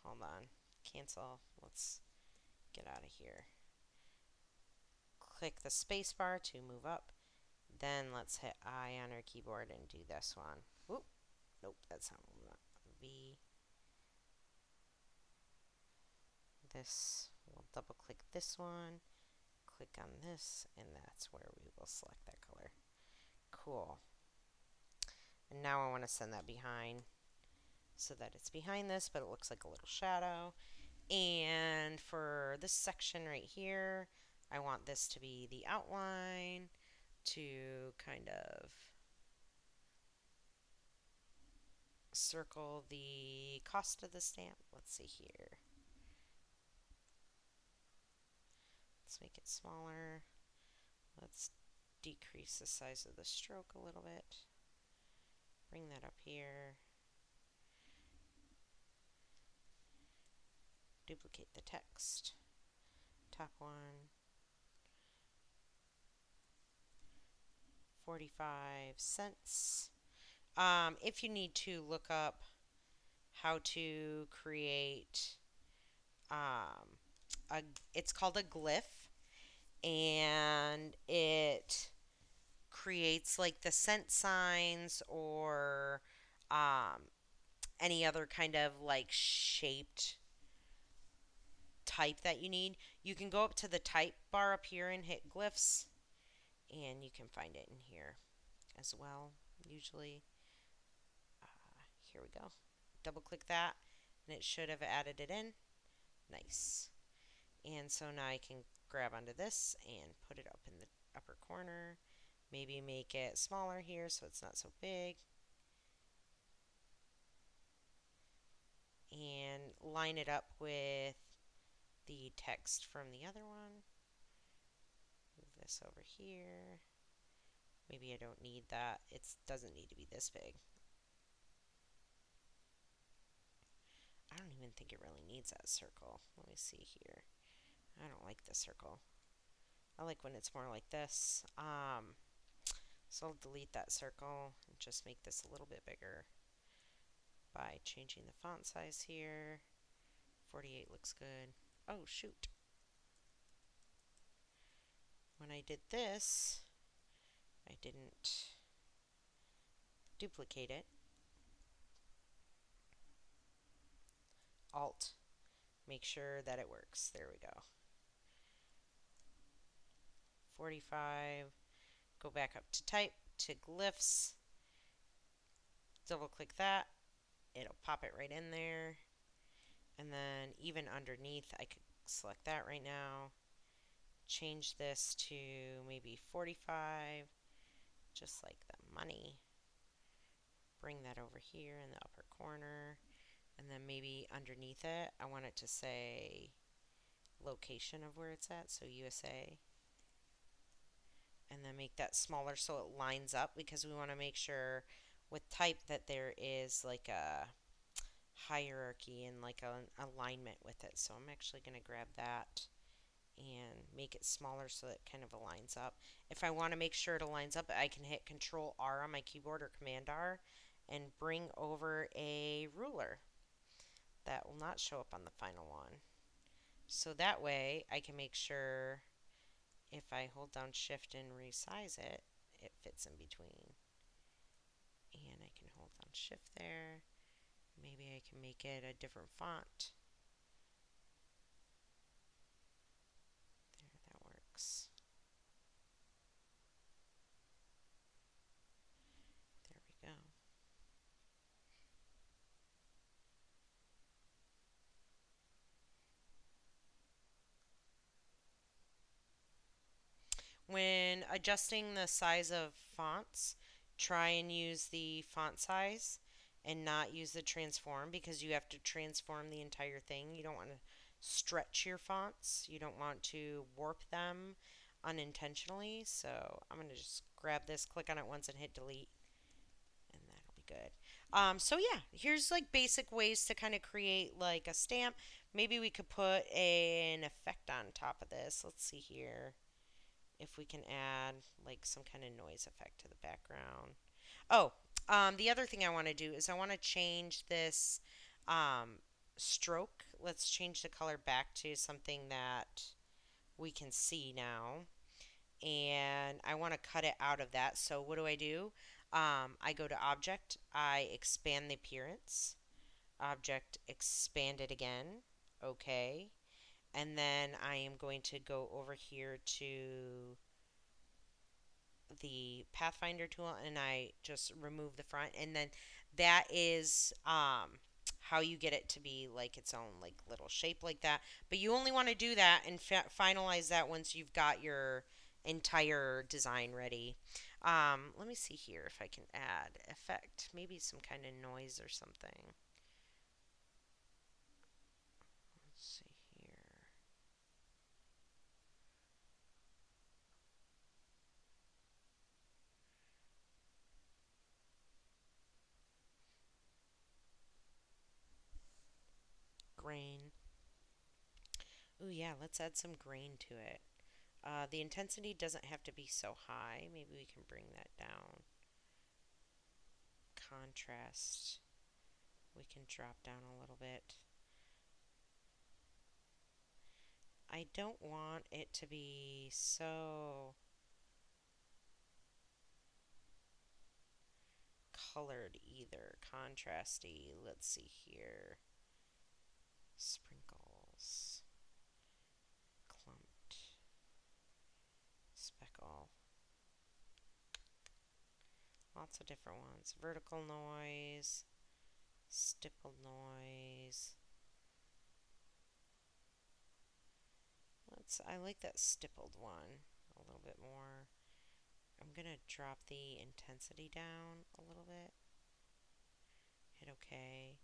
Speaker 1: Hold on. Cancel. Let's get out of here. Click the space bar to move up. Then let's hit I on our keyboard and do this one. Whoop. Nope, that's not V. This, we'll double click this one, click on this, and that's where we will select that color. Cool. And now I want to send that behind so that it's behind this, but it looks like a little shadow. And for this section right here, I want this to be the outline. to kind of circle the cost of the stamp. Let's see here. Let's make it smaller. Let's decrease the size of the stroke a little bit. Bring that up here. Duplicate the text. Top one. 45 cents. If you need to look up how to create a, it's called a glyph, and it creates like the cent signs or any other kind of like shaped type that you need. You can go up to the type bar up here and hit glyphs, and you can find it in here as well. Usually, here we go. Double click that, and it should have added it in. Nice. And so now I can grab onto this and put it up in the upper corner. Maybe make it smaller here so it's not so big. And line it up with the text from the other one. Move this over here. Maybe I don't need that. It doesn't need to be this big. I don't even think it really needs that circle. Let me see here. I don't like the circle. I like when it's more like this. So I'll delete that circle and just make this a little bit bigger by changing the font size here. 48 looks good. Oh, shoot. When I did this, I didn't duplicate it. Alt. Make sure that it works. There we go. 45. Go back up to type, to glyphs. Double click that. It'll pop it right in there. And then even underneath, I could select that right now. Change this to maybe 45, just like the money. Bring that over here in the upper corner. And then maybe underneath it, I want it to say location of where it's at, so USA. And then make that smaller so it lines up, because we want to make sure with type that there is like a hierarchy and like an alignment with it. So I'm actually going to grab that and make it smaller so it kind of aligns up. If I want to make sure it aligns up, I can hit Control R on my keyboard or Command R and bring over a ruler. That will not show up on the final one. So that way I can make sure if I hold down Shift and resize it, it fits in between. And I can hold down Shift there. Maybe I can make it a different font. There, that works. There we go. When adjusting the size of fonts, try and use the font size and not use the transform, because you have to transform the entire thing. You don't want to stretch your fonts. You don't want to warp them unintentionally. So I'm going to just grab this, click on it once, and hit delete, and that'll be good. So yeah, here's like basic ways to kind of create like a stamp. Maybe we could put an effect on top of this. Let's see here if we can add like some kind of noise effect to the background. Oh, the other thing I want to do is I want to change this stroke. Let's change the color back to something that we can see now. And I want to cut it out of that. So what do? I go to Object, I expand the appearance. Object, expand it again. Okay. And then I am going to go over here to the Pathfinder tool, and I just remove the front, and then that is how you get it to be like its own like little shape like that. But you only want to do that and finalize that once you've got your entire design ready. Let me see here if I can add effect, maybe some kind of noise or something. Let's see here. Grain. Ooh, yeah, let's add some grain to it. The intensity doesn't have to be so high. Maybe we can bring that down. Contrast, we can drop down a little bit. I don't want it to be so colored either. Contrasty. Let's see here. Sprinkles. Clumped. Speckle. Lots of different ones. Vertical noise. Stippled noise. I like that stippled one a little bit more. I'm going to drop the intensity down a little bit. Hit OK.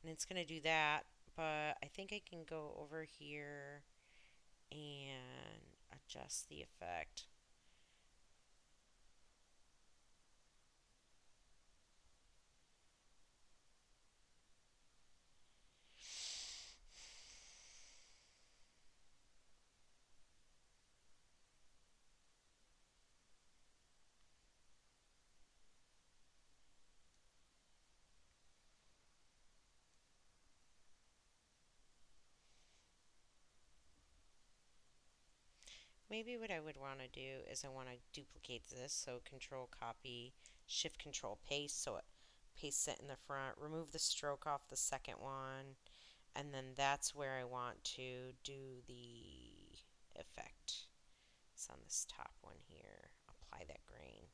Speaker 1: And it's going to do that, but I think I can go over here and adjust the effect. Maybe what I would want to do is I want to duplicate this, so control copy, shift control paste, so it pastes it in the front. Remove the stroke off the second one, and then that's where I want to do the effect. It's on this top one here. Apply that grain.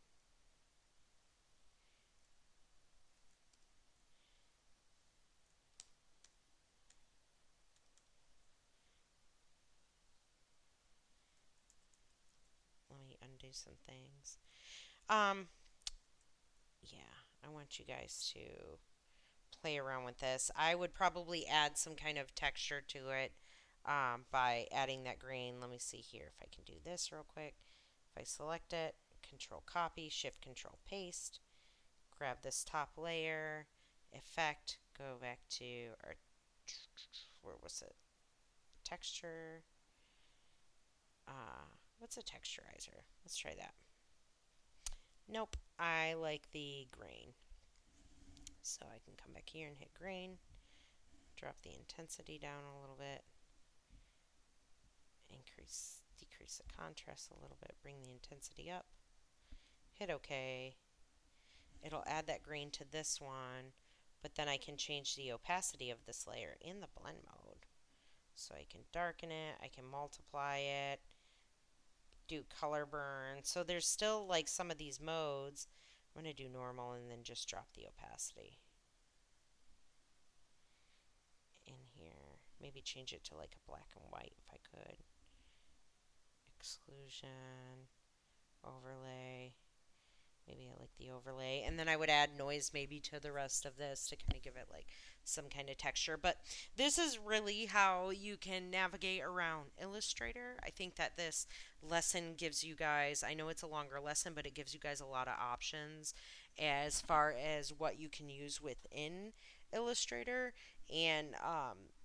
Speaker 1: Let me undo some things. Um, yeah, I want you guys to play around with this. I would probably add some kind of texture to it by adding that grain. Let me see here if I can do this real quick. If I select it, control copy, shift control paste, grab this top layer, effect, go back to our, where was it? Texture. What's a texturizer? Let's try that. Nope, I like the grain. So I can come back here and hit grain, drop the intensity down a little bit, decrease the contrast a little bit, bring the intensity up, hit OK. It'll add that grain to this one, but then I can change the opacity of this layer in the blend mode. So I can darken it, I can multiply it, do color burn. So there's still like some of these modes. I'm going to do normal and then just drop the opacity in here. Maybe change it to like a black and white if I could. Exclusion, overlay. Maybe I like the overlay. And then I would add noise maybe to the rest of this to kind of give it like some kind of texture. But this is really how you can navigate around Illustrator. I think that this lesson gives you guys, I know it's a longer lesson, but it gives you guys a lot of options as far as what you can use within Illustrator and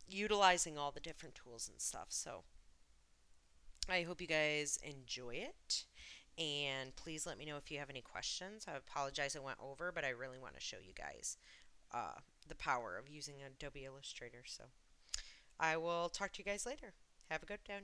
Speaker 1: utilizing all the different tools and stuff. So I hope you guys enjoy it. And please let me know if you have any questions. I apologize it went over, but I really want to show you guys the power of using Adobe Illustrator. So I will talk to you guys later. Have a good day.